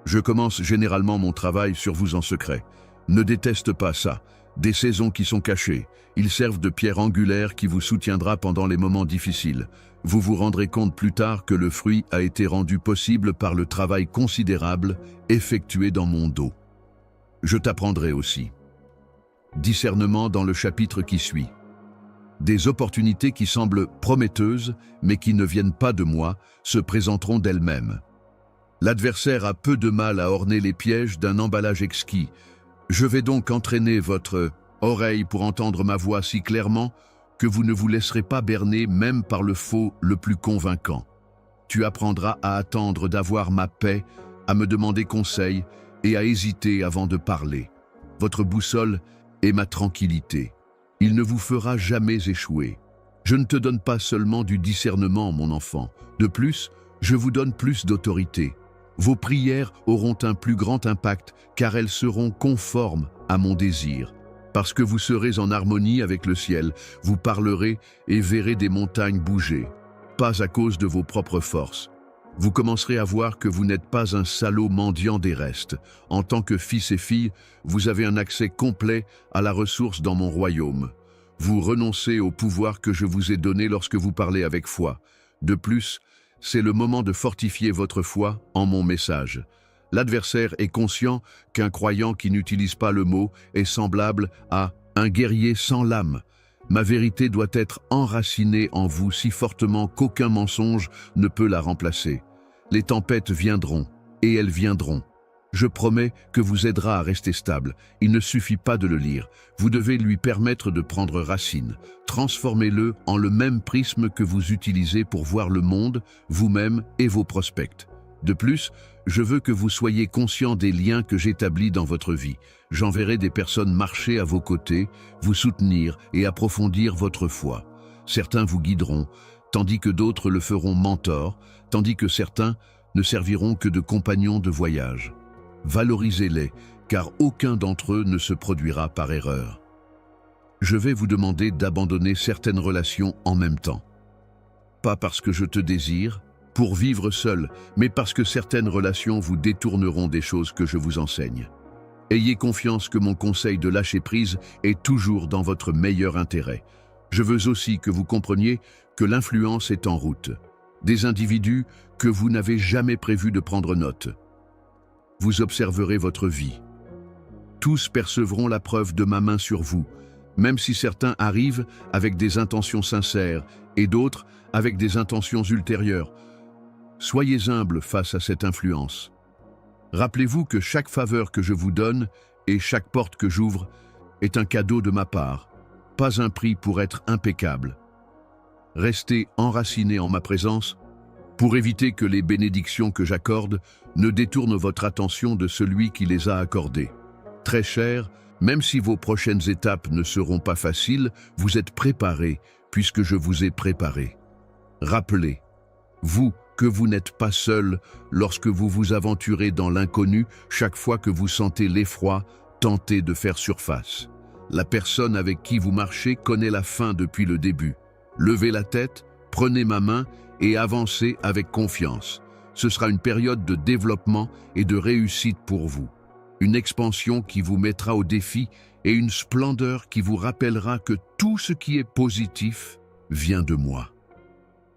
Je commence généralement mon travail sur vous en secret. Ne déteste pas ça. Des saisons qui sont cachées. Ils servent de pierre angulaire qui vous soutiendra pendant les moments difficiles. Vous vous rendrez compte plus tard que le fruit a été rendu possible par le travail considérable effectué dans mon dos. Je t'apprendrai aussi. Discernement dans le chapitre qui suit. Des opportunités qui semblent prometteuses, mais qui ne viennent pas de moi, se présenteront d'elles-mêmes. L'adversaire a peu de mal à orner les pièges d'un emballage exquis. Je vais donc entraîner votre oreille pour entendre ma voix si clairement que vous ne vous laisserez pas berner même par le faux le plus convaincant. Tu apprendras à attendre d'avoir ma paix, à me demander conseil et à hésiter avant de parler. Votre boussole est ma tranquillité. Il ne vous fera jamais échouer. Je ne te donne pas seulement du discernement, mon enfant. De plus, je vous donne plus d'autorité. Vos prières auront un plus grand impact car elles seront conformes à mon désir. Parce que vous serez en harmonie avec le ciel, vous parlerez et verrez des montagnes bouger. Pas à cause de vos propres forces. Vous commencerez à voir que vous n'êtes pas un salaud mendiant des restes. En tant que fils et filles, vous avez un accès complet à la ressource dans mon royaume. Vous renoncez au pouvoir que je vous ai donné lorsque vous parlez avec foi. De plus, c'est le moment de fortifier votre foi en mon message. L'adversaire est conscient qu'un croyant qui n'utilise pas le mot est semblable à un guerrier sans lame. Ma vérité doit être enracinée en vous si fortement qu'aucun mensonge ne peut la remplacer. Les tempêtes viendront, et elles viendront. Je promets que vous aidera à rester stable. Il ne suffit pas de le lire. Vous devez lui permettre de prendre racine. Transformez-le en le même prisme que vous utilisez pour voir le monde, vous-même et vos prospects. De plus, je veux que vous soyez conscient des liens que j'établis dans votre vie. J'enverrai des personnes marcher à vos côtés, vous soutenir et approfondir votre foi. Certains vous guideront, tandis que d'autres le feront mentor, tandis que certains ne serviront que de compagnons de voyage. Valorisez-les, car aucun d'entre eux ne se produira par erreur. Je vais vous demander d'abandonner certaines relations en même temps. Pas parce que je te désire, pour vivre seul, mais parce que certaines relations vous détourneront des choses que je vous enseigne. Ayez confiance que mon conseil de lâcher prise est toujours dans votre meilleur intérêt. Je veux aussi que vous compreniez que l'influence est en route. Des individus que vous n'avez jamais prévu de prendre note. Vous observerez votre vie. Tous percevront la preuve de ma main sur vous, même si certains arrivent avec des intentions sincères et d'autres avec des intentions ultérieures. Soyez humble face à cette influence. Rappelez-vous que chaque faveur que je vous donne et chaque porte que j'ouvre est un cadeau de ma part, pas un prix pour être impeccable. Restez enracinés en ma présence pour éviter que les bénédictions que j'accorde ne détournent votre attention de celui qui les a accordées. Très cher, Même si vos prochaines étapes ne seront pas faciles, vous êtes préparés puisque je vous ai préparé. Rappelez, vous, que vous n'êtes pas seul lorsque vous vous aventurez dans l'inconnu chaque fois que vous sentez l'effroi tenter de faire surface. La personne avec qui vous marchez connaît la fin depuis le début. Levez la tête, prenez ma main et avancez avec confiance. Ce sera une période de développement et de réussite pour vous. Une expansion qui vous mettra au défi et une splendeur qui vous rappellera que tout ce qui est positif vient de moi.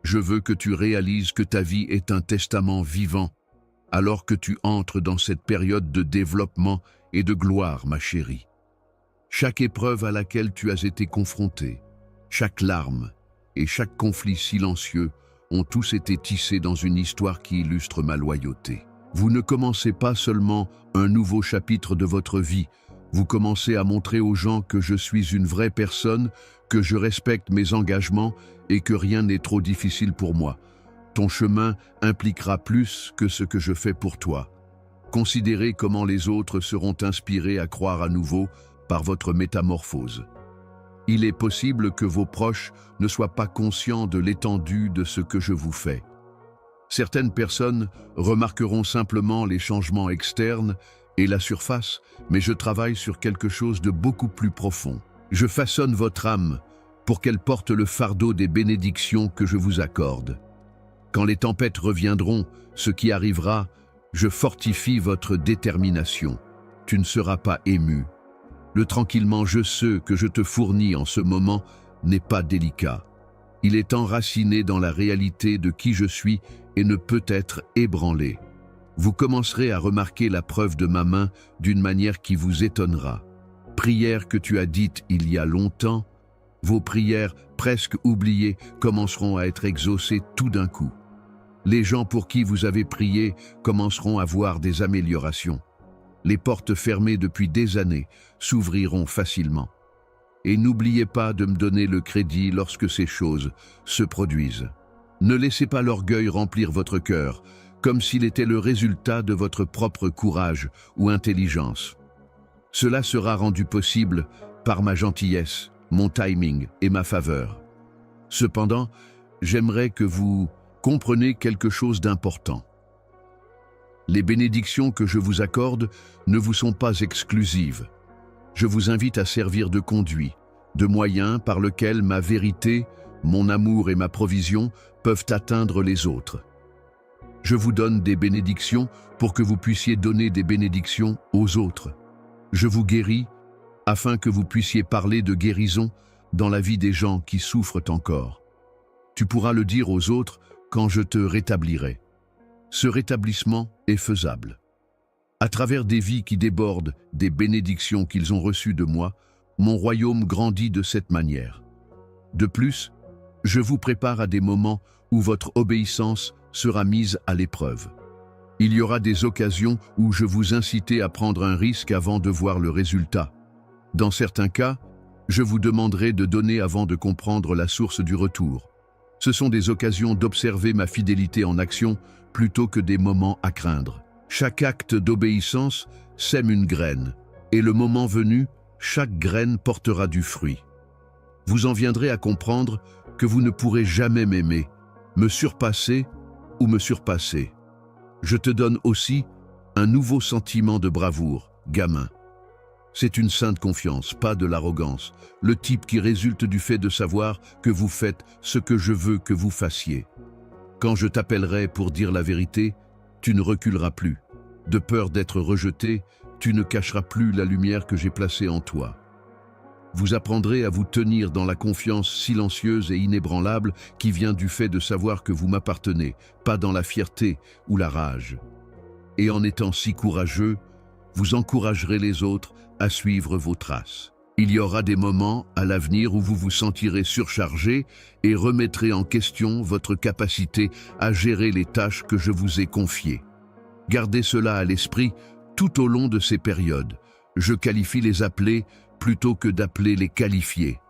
Je veux que tu réalises que ta vie est un testament vivant, alors que tu entres dans cette période de développement et de gloire, ma chérie. Chaque épreuve à laquelle tu as été confrontée, chaque larme et chaque conflit silencieux ont tous été tissés dans une histoire qui illustre ma loyauté. Vous ne commencez pas seulement un nouveau chapitre de votre vie, vous commencez à montrer aux gens que je suis une vraie personne, que je respecte mes engagements et que rien n'est trop difficile pour moi. Ton chemin impliquera plus que ce que je fais pour toi. Considérez comment les autres seront inspirés à croire à nouveau par votre métamorphose. Il est possible que vos proches ne soient pas conscients de l'étendue de ce que je vous fais. Certaines personnes remarqueront simplement les changements externes et la surface, mais je travaille sur quelque chose de beaucoup plus profond. Je façonne votre âme pour qu'elle porte le fardeau des bénédictions que je vous accorde. Quand les tempêtes reviendront, ce qui arrivera, je fortifie votre détermination. Tu ne seras pas ému. Le tranquillement je sais que je te fournis en ce moment n'est pas délicat. Il est enraciné dans la réalité de qui je suis et ne peut être ébranlé. Vous commencerez à remarquer la preuve de ma main d'une manière qui vous étonnera. Prières que tu as dites il y a longtemps, vos prières presque oubliées commenceront à être exaucées tout d'un coup. Les gens pour qui vous avez prié commenceront à voir des améliorations. Les portes fermées depuis des années s'ouvriront facilement. Et n'oubliez pas de me donner le crédit lorsque ces choses se produisent. Ne laissez pas l'orgueil remplir votre cœur, comme s'il était le résultat de votre propre courage ou intelligence. Cela sera rendu possible par ma gentillesse, mon timing et ma faveur. Cependant, j'aimerais que vous compreniez quelque chose d'important. Les bénédictions que je vous accorde ne vous sont pas exclusives. Je vous invite à servir de conduit, de moyen par lequel ma vérité, mon amour et ma provision peuvent atteindre les autres. Je vous donne des bénédictions pour que vous puissiez donner des bénédictions aux autres. Je vous guéris afin que vous puissiez parler de guérison dans la vie des gens qui souffrent encore. Tu pourras le dire aux autres quand je te rétablirai. Ce rétablissement est faisable. À travers des vies qui débordent des bénédictions qu'ils ont reçues de moi, mon royaume grandit de cette manière. De plus, je vous prépare à des moments où votre obéissance sera mise à l'épreuve. Il y aura des occasions où je vous inciterai à prendre un risque avant de voir le résultat. Dans certains cas, je vous demanderai de donner avant de comprendre la source du retour. Ce sont des occasions d'observer ma fidélité en action plutôt que des moments à craindre. Chaque acte d'obéissance sème une graine, et le moment venu, chaque graine portera du fruit. Vous en viendrez à comprendre que vous ne pourrez jamais m'aimer, me surpasser ou me surpasser. Je te donne aussi un nouveau sentiment de bravoure, gamin. C'est une sainte confiance, pas de l'arrogance, le type qui résulte du fait de savoir que vous faites ce que je veux que vous fassiez. Quand je t'appellerai pour dire la vérité, tu ne reculeras plus. De peur d'être rejeté, tu ne cacheras plus la lumière que j'ai placée en toi. Vous apprendrez à vous tenir dans la confiance silencieuse et inébranlable qui vient du fait de savoir que vous m'appartenez, pas dans la fierté ou la rage. Et en étant si courageux, vous encouragerez les autres à suivre vos traces. Il y aura des moments à l'avenir où vous vous sentirez surchargé et remettrez en question votre capacité à gérer les tâches que je vous ai confiées. Gardez cela à l'esprit tout au long de ces périodes. Je qualifie les appeler plutôt que d'appeler les qualifiés.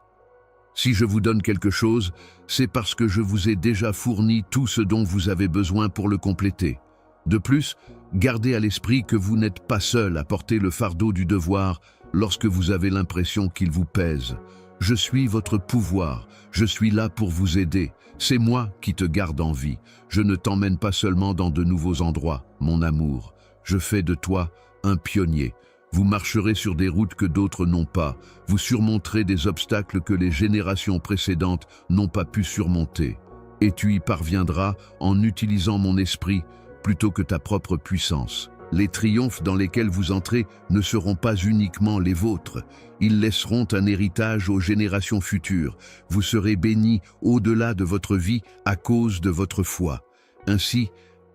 Si je vous donne quelque chose, c'est parce que je vous ai déjà fourni tout ce dont vous avez besoin pour le compléter. De plus, gardez à l'esprit que vous n'êtes pas seul à porter le fardeau du devoir, lorsque vous avez l'impression qu'il vous pèse. Je suis votre pouvoir, je suis là pour vous aider. C'est moi qui te garde en vie. Je ne t'emmène pas seulement dans de nouveaux endroits, mon amour. Je fais de toi un pionnier. Vous marcherez sur des routes que d'autres n'ont pas. Vous surmonterez des obstacles que les générations précédentes n'ont pas pu surmonter. Et tu y parviendras en utilisant mon esprit plutôt que ta propre puissance. Les triomphes dans lesquels vous entrez ne seront pas uniquement les vôtres. Ils laisseront un héritage aux générations futures. Vous serez bénis au-delà de votre vie à cause de votre foi. Ainsi,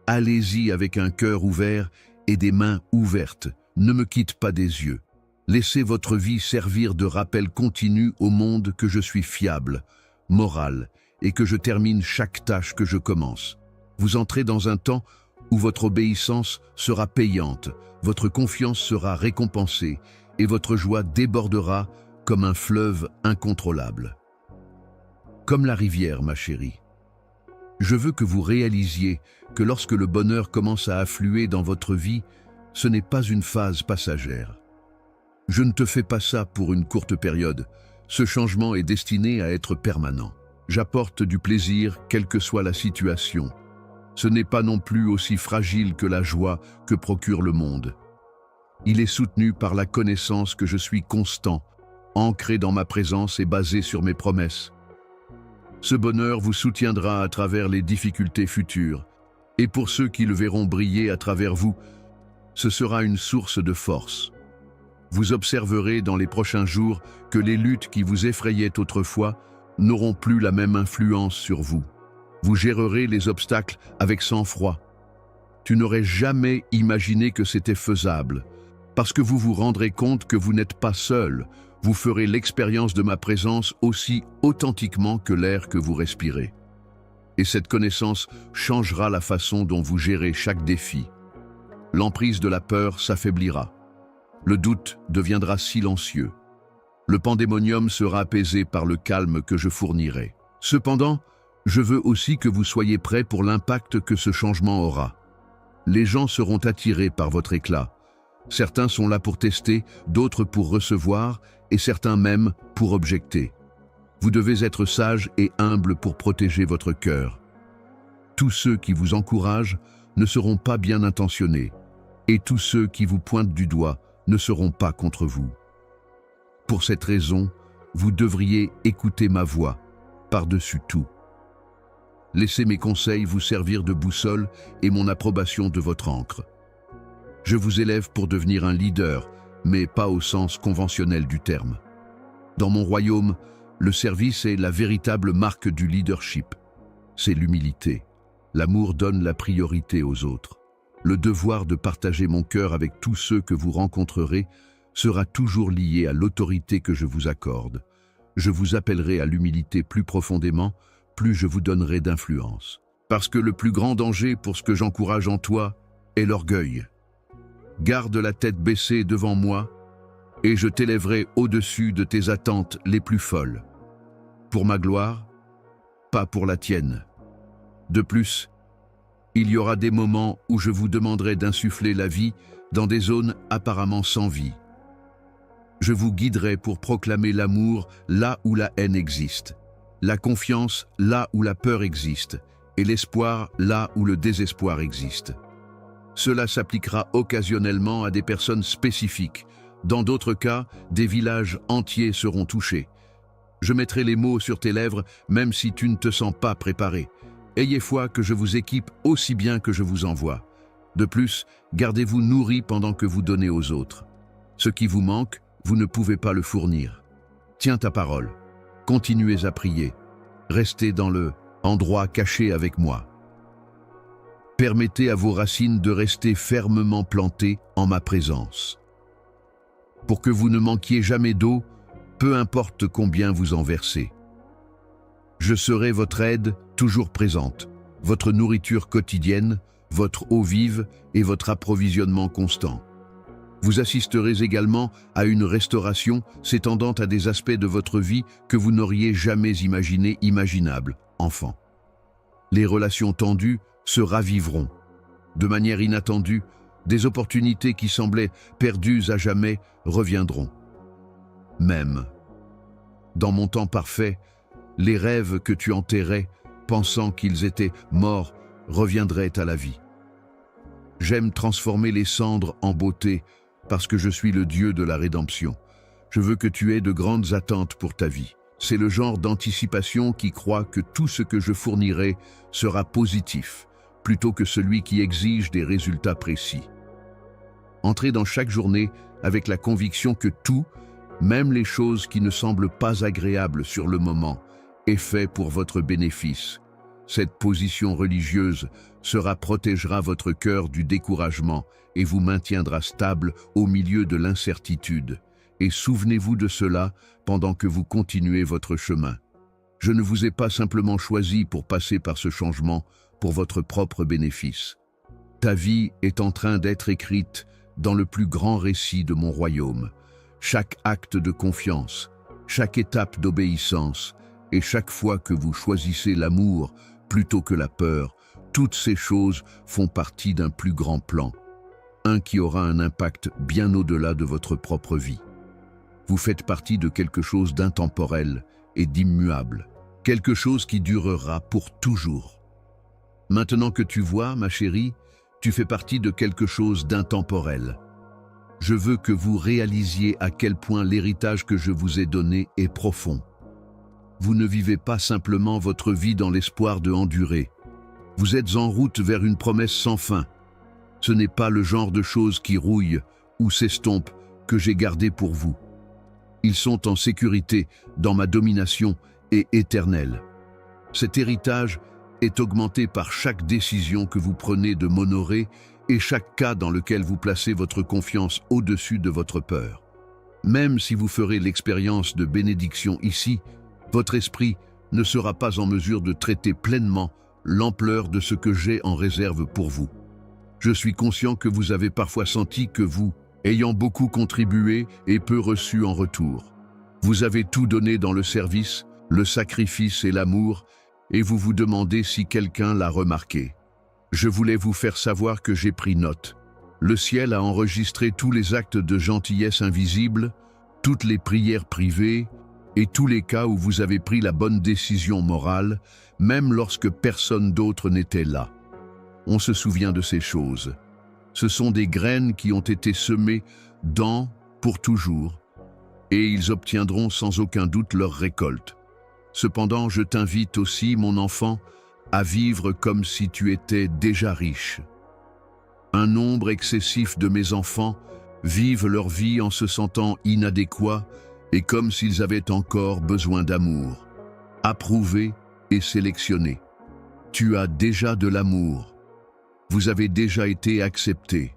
allez-y avec un cœur ouvert et des mains ouvertes. Ne me quitte pas des yeux. Laissez votre vie servir de rappel continu au monde que je suis fiable, moral, et que je termine chaque tâche que je commence. Vous entrez dans un temps où votre obéissance sera payante, votre confiance sera récompensée et votre joie débordera comme un fleuve incontrôlable. Comme la rivière, ma chérie. Je veux que vous réalisiez que lorsque le bonheur commence à affluer dans votre vie, ce n'est pas une phase passagère. Je ne te fais pas ça pour une courte période. Ce changement est destiné à être permanent. J'apporte du plaisir, quelle que soit la situation. Ce n'est pas non plus aussi fragile que la joie que procure le monde. Il est soutenu par la connaissance que je suis constant, ancré dans ma présence et basé sur mes promesses. Ce bonheur vous soutiendra à travers les difficultés futures, et pour ceux qui le verront briller à travers vous, ce sera une source de force. Vous observerez dans les prochains jours que les luttes qui vous effrayaient autrefois n'auront plus la même influence sur vous. Vous gérerez les obstacles avec sang-froid. Tu n'aurais jamais imaginé que c'était faisable, parce que vous vous rendrez compte que vous n'êtes pas seul. Vous ferez l'expérience de ma présence aussi authentiquement que l'air que vous respirez. Et cette connaissance changera la façon dont vous gérez chaque défi. L'emprise de la peur s'affaiblira. Le doute deviendra silencieux. Le pandémonium sera apaisé par le calme que je fournirai. Cependant, je veux aussi que vous soyez prêts pour l'impact que ce changement aura. Les gens seront attirés par votre éclat. Certains sont là pour tester, d'autres pour recevoir, et certains même pour objecter. Vous devez être sage et humble pour protéger votre cœur. Tous ceux qui vous encouragent ne seront pas bien intentionnés, et tous ceux qui vous pointent du doigt ne seront pas contre vous. Pour cette raison, vous devriez écouter ma voix par-dessus tout. Laissez mes conseils vous servir de boussole et mon approbation de votre encre. Je vous élève pour devenir un leader, mais pas au sens conventionnel du terme. Dans mon royaume, le service est la véritable marque du leadership. C'est l'humilité. L'amour donne la priorité aux autres. Le devoir de partager mon cœur avec tous ceux que vous rencontrerez sera toujours lié à l'autorité que je vous accorde. Je vous appellerai à l'humilité plus profondément, plus je vous donnerai d'influence. Parce que le plus grand danger pour ce que j'encourage en toi est l'orgueil. Garde la tête baissée devant moi, et je t'élèverai au-dessus de tes attentes les plus folles. Pour ma gloire, pas pour la tienne. De plus, il y aura des moments où je vous demanderai d'insuffler la vie dans des zones apparemment sans vie. Je vous guiderai pour proclamer l'amour là où la haine existe, la confiance là où la peur existe, et l'espoir là où le désespoir existe. Cela s'appliquera occasionnellement à des personnes spécifiques. Dans d'autres cas, des villages entiers seront touchés. Je mettrai les mots sur tes lèvres, même si tu ne te sens pas préparé. Ayez foi que je vous équipe aussi bien que je vous envoie. De plus, gardez-vous nourris pendant que vous donnez aux autres. Ce qui vous manque, vous ne pouvez pas le fournir. Tiens ta parole. Continuez à prier. Restez dans le endroit caché avec moi. Permettez à vos racines de rester fermement plantées en ma présence. Pour que vous ne manquiez jamais d'eau, peu importe combien vous en versez. Je serai votre aide toujours présente, votre nourriture quotidienne, votre eau vive et votre approvisionnement constant. Vous assisterez également à une restauration s'étendant à des aspects de votre vie que vous n'auriez jamais imaginables, enfant. Les relations tendues se raviveront. De manière inattendue, des opportunités qui semblaient perdues à jamais reviendront. même. Dans mon temps parfait, les rêves que tu enterrais, pensant qu'ils étaient morts, reviendraient à la vie. J'aime transformer les cendres en beauté parce que je suis le Dieu de la rédemption. Je veux que tu aies de grandes attentes pour ta vie. C'est le genre d'anticipation qui croit que tout ce que je fournirai sera positif, plutôt que celui qui exige des résultats précis. Entrez dans chaque journée avec la conviction que tout, même les choses qui ne semblent pas agréables sur le moment, est fait pour votre bénéfice. Cette position religieuse protégera votre cœur du découragement et vous maintiendra stable au milieu de l'incertitude. Et souvenez-vous de cela pendant que vous continuez votre chemin. Je ne vous ai pas simplement choisi pour passer par ce changement pour votre propre bénéfice. Ta vie est en train d'être écrite dans le plus grand récit de mon royaume. Chaque acte de confiance, chaque étape d'obéissance et chaque fois que vous choisissez l'amour plutôt que la peur, toutes ces choses font partie d'un plus grand plan, un qui aura un impact bien au-delà de votre propre vie. Vous faites partie de quelque chose d'intemporel et d'immuable, quelque chose qui durera pour toujours. Maintenant que tu vois, ma chérie, tu fais partie de quelque chose d'intemporel. Je veux que vous réalisiez à quel point l'héritage que je vous ai donné est profond. Vous ne vivez pas simplement votre vie dans l'espoir de endurer. Vous êtes en route vers une promesse sans fin. Ce n'est pas le genre de choses qui rouillent ou s'estompent que j'ai gardé pour vous. Ils sont en sécurité dans ma domination et éternelle. Cet héritage est augmenté par chaque décision que vous prenez de m'honorer et chaque cas dans lequel vous placez votre confiance au-dessus de votre peur. Même si vous ferez l'expérience de bénédiction ici, votre esprit ne sera pas en mesure de traiter pleinement l'ampleur de ce que j'ai en réserve pour vous. Je suis conscient que vous avez parfois senti que vous, ayant beaucoup contribué et peu reçu en retour, vous avez tout donné dans le service, le sacrifice et l'amour, et vous vous demandez si quelqu'un l'a remarqué. Je voulais vous faire savoir que j'ai pris note. Le ciel a enregistré tous les actes de gentillesse invisibles, toutes les prières privées et tous les cas où vous avez pris la bonne décision morale, même lorsque personne d'autre n'était là. On se souvient de ces choses. Ce sont des graines qui ont été semées pour toujours, et ils obtiendront sans aucun doute leur récolte. Cependant, je t'invite aussi, mon enfant, à vivre comme si tu étais déjà riche. Un nombre excessif de mes enfants vivent leur vie en se sentant inadéquats et comme s'ils avaient encore besoin d'amour. Approuvé et sélectionné. Tu as déjà de l'amour. Vous avez déjà été accepté.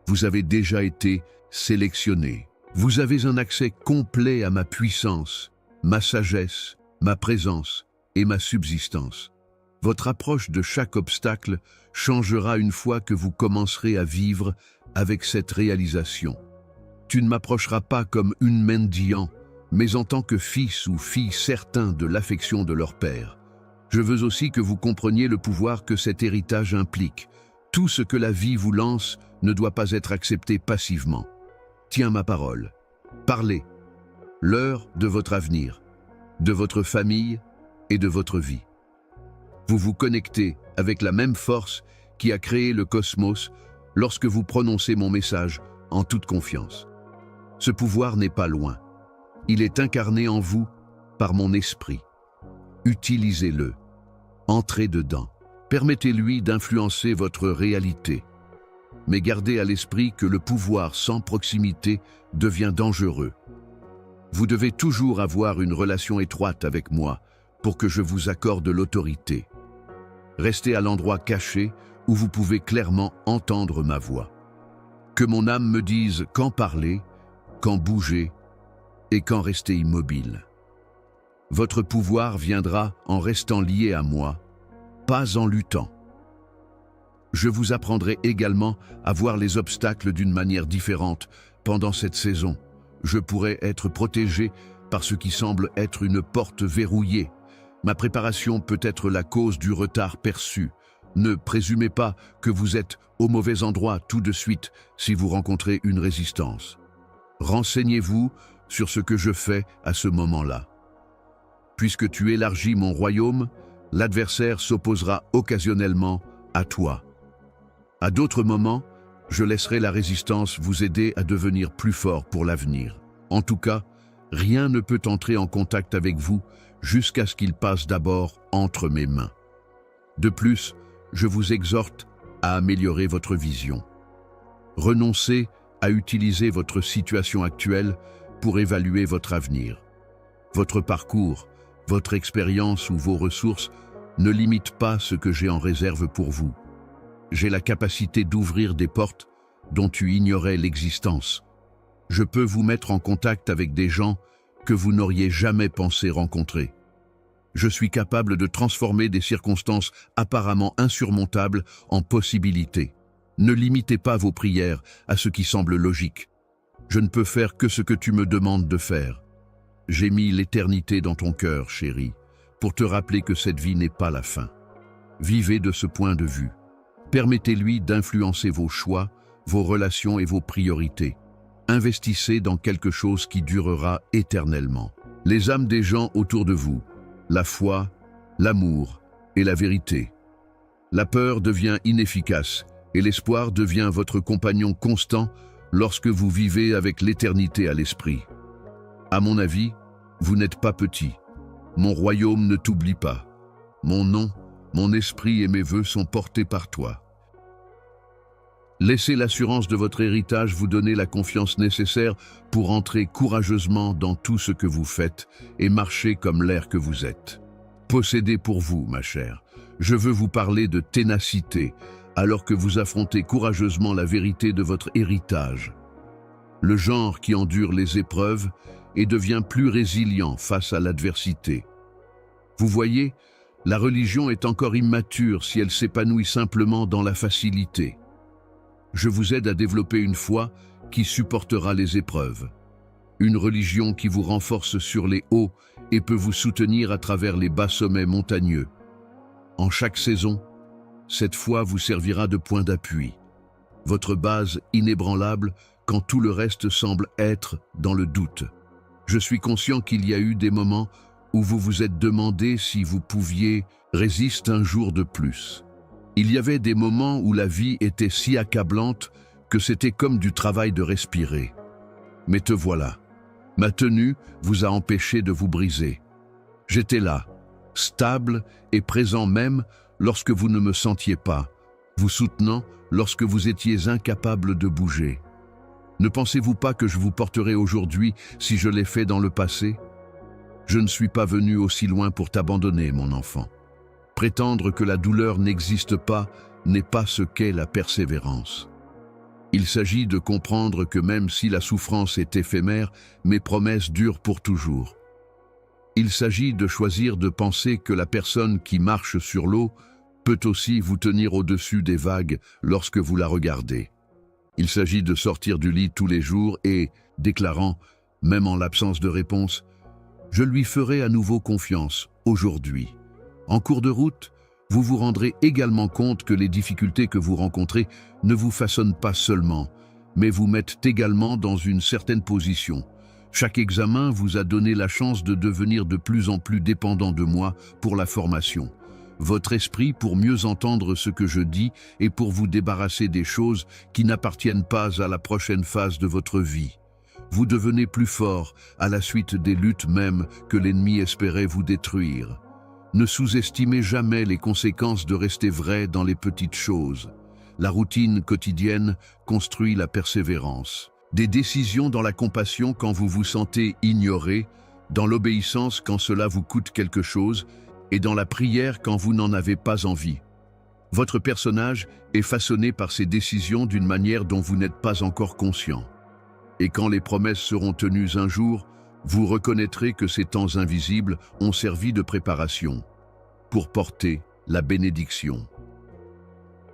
Vous avez déjà été sélectionné. Vous avez un accès complet à ma puissance, ma sagesse, ma présence et ma subsistance. Votre approche de chaque obstacle changera une fois que vous commencerez à vivre avec cette réalisation. Tu ne m'approcheras pas comme une mendiant, mais en tant que fils ou fille certain de l'affection de leur père. Je veux aussi que vous compreniez le pouvoir que cet héritage implique. Tout ce que la vie vous lance ne doit pas être accepté passivement. Tiens ma parole. Parlez. L'heure de votre avenir, de votre famille et de votre vie. Vous vous connectez avec la même force qui a créé le cosmos lorsque vous prononcez mon message en toute confiance. Ce pouvoir n'est pas loin. Il est incarné en vous par mon esprit. Utilisez-le. Entrez dedans. Permettez-lui d'influencer votre réalité. Mais gardez à l'esprit que le pouvoir sans proximité devient dangereux. Vous devez toujours avoir une relation étroite avec moi pour que je vous accorde l'autorité. Restez à l'endroit caché où vous pouvez clairement entendre ma voix. Que mon âme me dise quand parler, quand bouger et quand rester immobile. Votre pouvoir viendra en restant lié à moi, pas en luttant. Je vous apprendrai également à voir les obstacles d'une manière différente pendant cette saison. Je pourrais être protégé par ce qui semble être une porte verrouillée. Ma préparation peut être la cause du retard perçu. Ne présumez pas que vous êtes au mauvais endroit tout de suite si vous rencontrez une résistance. Renseignez-vous sur ce que je fais à ce moment-là. Puisque tu élargis mon royaume, l'adversaire s'opposera occasionnellement à toi. À d'autres moments, je laisserai la résistance vous aider à devenir plus fort pour l'avenir. En tout cas, rien ne peut entrer en contact avec vous jusqu'à ce qu'il passe d'abord entre mes mains. De plus, je vous exhorte à améliorer votre vision. Renoncez à utiliser votre situation actuelle pour évaluer votre avenir. Votre parcours, votre expérience ou vos ressources ne limitent pas ce que j'ai en réserve pour vous. J'ai la capacité d'ouvrir des portes dont tu ignorais l'existence. Je peux vous mettre en contact avec des gens que vous n'auriez jamais pensé rencontrer. Je suis capable de transformer des circonstances apparemment insurmontables en possibilités. Ne limitez pas vos prières à ce qui semble logique. Je ne peux faire que ce que tu me demandes de faire. J'ai mis l'éternité dans ton cœur, chérie, pour te rappeler que cette vie n'est pas la fin. Vivez de ce point de vue. Permettez-lui d'influencer vos choix, vos relations et vos priorités. Investissez dans quelque chose qui durera éternellement. Les âmes des gens autour de vous, la foi, l'amour et la vérité. La peur devient inefficace et l'espoir devient votre compagnon constant lorsque vous vivez avec l'éternité à l'esprit. À mon avis, vous n'êtes pas petit. Mon royaume ne t'oublie pas. Mon nom, mon esprit et mes vœux sont portés par toi. Laissez l'assurance de votre héritage vous donner la confiance nécessaire pour entrer courageusement dans tout ce que vous faites et marcher comme l'air que vous êtes. Possédez pour vous, ma chère. Je veux vous parler de ténacité, alors que vous affrontez courageusement la vérité de votre héritage. Le genre qui endure les épreuves et devient plus résilient face à l'adversité. Vous voyez, la religion est encore immature si elle s'épanouit simplement dans la facilité. Je vous aide à développer une foi qui supportera les épreuves. Une religion qui vous renforce sur les hauts et peut vous soutenir à travers les bas sommets montagneux. En chaque saison, cette foi vous servira de point d'appui. Votre base inébranlable quand tout le reste semble être dans le doute. Je suis conscient qu'il y a eu des moments où vous vous êtes demandé si vous pouviez résister un jour de plus. Il y avait des moments où la vie était si accablante que c'était comme du travail de respirer. Mais te voilà. Ma tenue vous a empêché de vous briser. J'étais là, stable et présent même lorsque vous ne me sentiez pas, vous soutenant lorsque vous étiez incapable de bouger. Ne pensez-vous pas que je vous porterai aujourd'hui si je l'ai fait dans le passé? Je ne suis pas venu aussi loin pour t'abandonner, mon enfant. Prétendre que la douleur n'existe pas n'est pas ce qu'est la persévérance. Il s'agit de comprendre que même si la souffrance est éphémère, mes promesses durent pour toujours. Il s'agit de choisir de penser que la personne qui marche sur l'eau peut aussi vous tenir au-dessus des vagues lorsque vous la regardez. Il s'agit de sortir du lit tous les jours et, déclarant, même en l'absence de réponse, « Je lui ferai à nouveau confiance, aujourd'hui ». En cours de route, vous vous rendrez également compte que les difficultés que vous rencontrez ne vous façonnent pas seulement, mais vous mettent également dans une certaine position. Chaque examen vous a donné la chance de devenir de plus en plus dépendant de moi pour la formation. Votre esprit pour mieux entendre ce que je dis et pour vous débarrasser des choses qui n'appartiennent pas à la prochaine phase de votre vie. Vous devenez plus fort à la suite des luttes même que l'ennemi espérait vous détruire. Ne sous-estimez jamais les conséquences de rester vrai dans les petites choses. La routine quotidienne construit la persévérance. Des décisions dans la compassion quand vous vous sentez ignoré, dans l'obéissance quand cela vous coûte quelque chose, et dans la prière quand vous n'en avez pas envie. Votre personnage est façonné par ces décisions d'une manière dont vous n'êtes pas encore conscient. Et quand les promesses seront tenues un jour, vous reconnaîtrez que ces temps invisibles ont servi de préparation pour porter la bénédiction.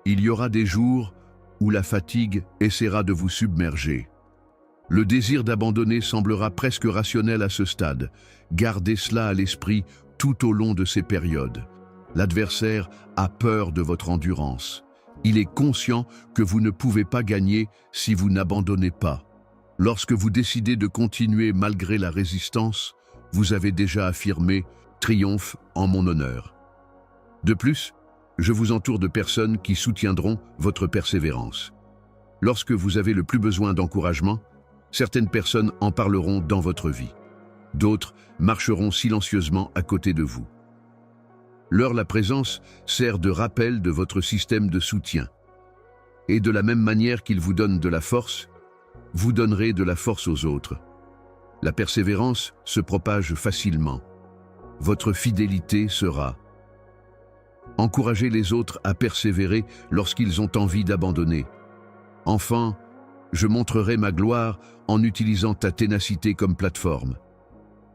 Il y aura des jours où la fatigue essaiera de vous submerger. Le désir d'abandonner semblera presque rationnel à ce stade. Gardez cela à l'esprit tout au long de ces périodes. L'adversaire a peur de votre endurance. Il est conscient que vous ne pouvez pas gagner si vous n'abandonnez pas. Lorsque vous décidez de continuer malgré la résistance, vous avez déjà affirmé « Triomphe en mon honneur ». De plus, je vous entoure de personnes qui soutiendront votre persévérance. Lorsque vous avez le plus besoin d'encouragement, certaines personnes en parleront dans votre vie. D'autres marcheront silencieusement à côté de vous. La présence sert de rappel de votre système de soutien. Et de la même manière qu'il vous donne de la force, vous donnerez de la force aux autres. La persévérance se propage facilement. Votre fidélité sera. Encouragez les autres à persévérer lorsqu'ils ont envie d'abandonner. Enfin, je montrerai ma gloire en utilisant ta ténacité comme plateforme.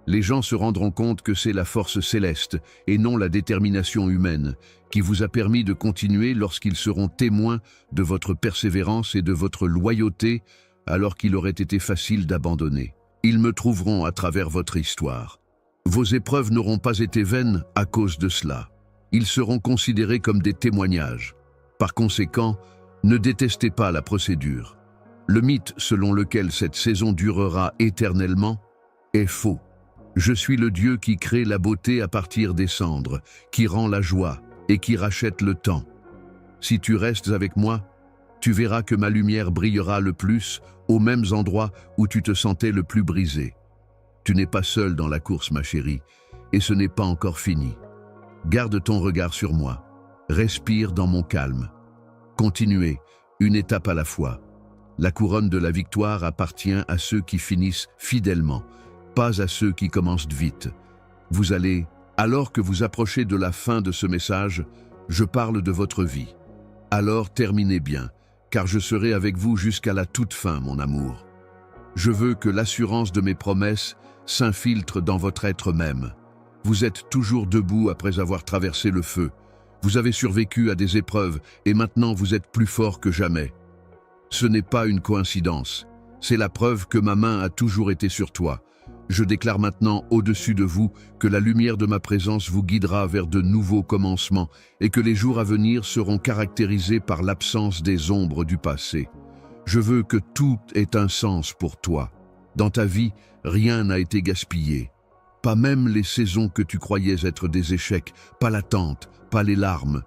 Les gens se rendront compte que c'est la force céleste et non la détermination humaine qui vous a permis de continuer lorsqu'ils seront témoins de votre persévérance et de votre loyauté alors qu'il aurait été facile d'abandonner. Ils me trouveront à travers votre histoire. Vos épreuves n'auront pas été vaines à cause de cela. Ils seront considérés comme des témoignages. Par conséquent, ne détestez pas la procédure. Le mythe selon lequel cette saison durera éternellement est faux. Je suis le Dieu qui crée la beauté à partir des cendres, qui rend la joie et qui rachète le temps. Si tu restes avec moi, tu verras que ma lumière brillera le plus aux mêmes endroits où tu te sentais le plus brisé. Tu n'es pas seul dans la course, ma chérie, et ce n'est pas encore fini. Garde ton regard sur moi. Respire dans mon calme. Continuez, une étape à la fois. La couronne de la victoire appartient à ceux qui finissent fidèlement, pas à ceux qui commencent vite. Vous allez, alors que vous approchez de la fin de ce message, je parle de votre vie. Alors terminez bien, car je serai avec vous jusqu'à la toute fin, mon amour. Je veux que l'assurance de mes promesses s'infiltre dans votre être même. Vous êtes toujours debout après avoir traversé le feu. Vous avez survécu à des épreuves et maintenant vous êtes plus fort que jamais. Ce n'est pas une coïncidence. C'est la preuve que ma main a toujours été sur toi. Je déclare maintenant au-dessus de vous que la lumière de ma présence vous guidera vers de nouveaux commencements et que les jours à venir seront caractérisés par l'absence des ombres du passé. Je veux que tout ait un sens pour toi. Dans ta vie, rien n'a été gaspillé. Pas même les saisons que tu croyais être des échecs, pas l'attente, pas les larmes.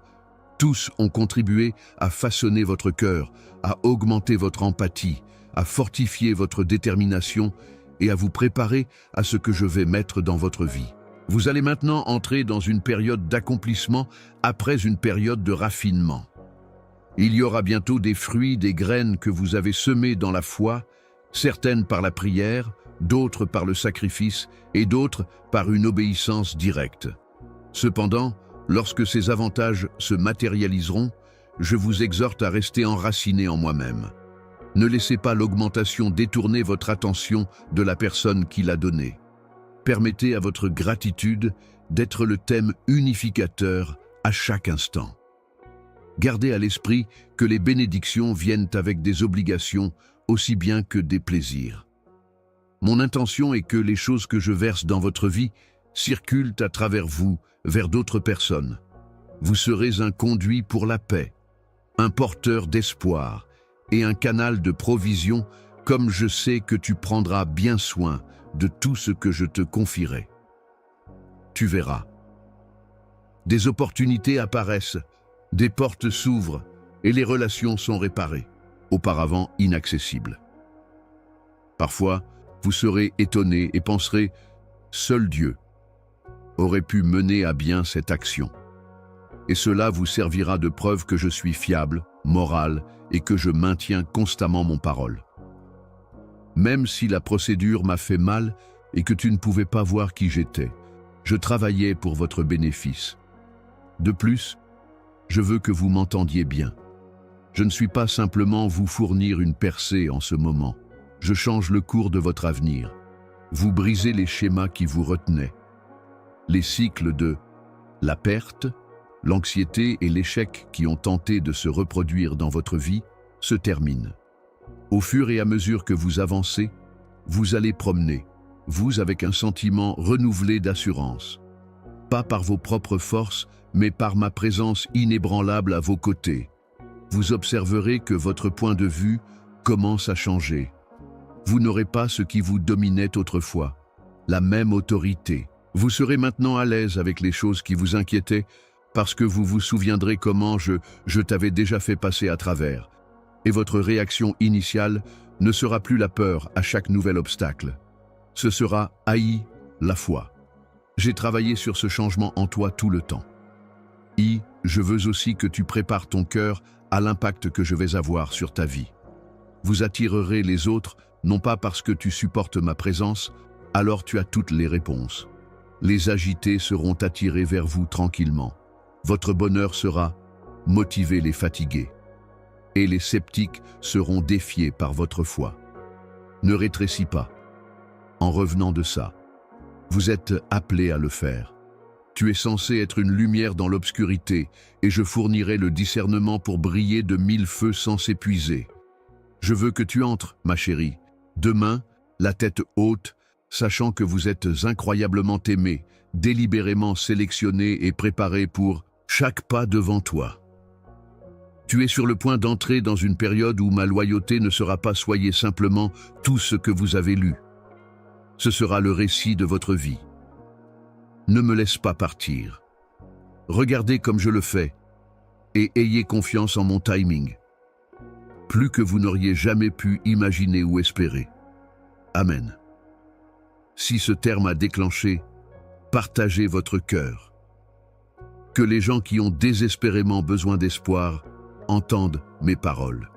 Tous ont contribué à façonner votre cœur, à augmenter votre empathie, à fortifier votre détermination et à vous préparer à ce que je vais mettre dans votre vie. Vous allez maintenant entrer dans une période d'accomplissement après une période de raffinement. Il y aura bientôt des fruits, des graines que vous avez semées dans la foi, certaines par la prière, d'autres par le sacrifice et d'autres par une obéissance directe. Cependant, lorsque ces avantages se matérialiseront, je vous exhorte à rester enraciné en moi-même. Ne laissez pas l'augmentation détourner votre attention de la personne qui l'a donnée. Permettez à votre gratitude d'être le thème unificateur à chaque instant. Gardez à l'esprit que les bénédictions viennent avec des obligations aussi bien que des plaisirs. Mon intention est que les choses que je verse dans votre vie circulent à travers vous vers d'autres personnes. Vous serez un conduit pour la paix, un porteur d'espoir et un canal de provision, comme je sais que tu prendras bien soin de tout ce que je te confierai. Tu verras. Des opportunités apparaissent, des portes s'ouvrent et les relations sont réparées, auparavant inaccessibles. Parfois, vous serez étonné et penserez « Seul Dieu aurait pu mener à bien cette action ». Et cela vous servira de preuve que je suis fiable, moral et que je maintiens constamment mon parole. Même si la procédure m'a fait mal et que tu ne pouvais pas voir qui j'étais, je travaillais pour votre bénéfice. De plus, je veux que vous m'entendiez bien. Je ne suis pas simplement vous fournir une percée en ce moment. Je change le cours de votre avenir. Vous brisez les schémas qui vous retenaient. Les cycles de la perte, l'anxiété et l'échec qui ont tenté de se reproduire dans votre vie se terminent. Au fur et à mesure que vous avancez, vous allez promener, vous avec un sentiment renouvelé d'assurance. Pas par vos propres forces, mais par ma présence inébranlable à vos côtés. Vous observerez que votre point de vue commence à changer. Vous n'aurez pas ce qui vous dominait autrefois, la même autorité. Vous serez maintenant à l'aise avec les choses qui vous inquiétaient parce que vous vous souviendrez comment je t'avais déjà fait passer à travers. Et votre réaction initiale ne sera plus la peur à chaque nouvel obstacle. Ce sera haï, la foi. J'ai travaillé sur ce changement en toi tout le temps. Je veux aussi que tu prépares ton cœur à l'impact que je vais avoir sur ta vie. Vous attirerez les autres, non pas parce que tu supportes ma présence, alors tu as toutes les réponses. Les agités seront attirés vers vous tranquillement. Votre bonheur sera motiver les fatigués. Et les sceptiques seront défiés par votre foi. Ne rétrécis pas. En revenant de ça, vous êtes appelé à le faire. Tu es censé être une lumière dans l'obscurité, et je fournirai le discernement pour briller de 1000 feux sans s'épuiser. Je veux que tu entres, ma chérie, demain, la tête haute, sachant que vous êtes incroyablement aimé, délibérément sélectionné et préparé pour chaque pas devant toi. Tu es sur le point d'entrer dans une période où ma loyauté ne sera pas soyez simplement tout ce que vous avez lu. Ce sera le récit de votre vie. Ne me laisse pas partir. Regardez comme je le fais et ayez confiance en mon timing. Plus que vous n'auriez jamais pu imaginer ou espérer. Amen. Si ce terme a déclenché, partagez votre cœur. Que les gens qui ont désespérément besoin d'espoir entendent mes paroles.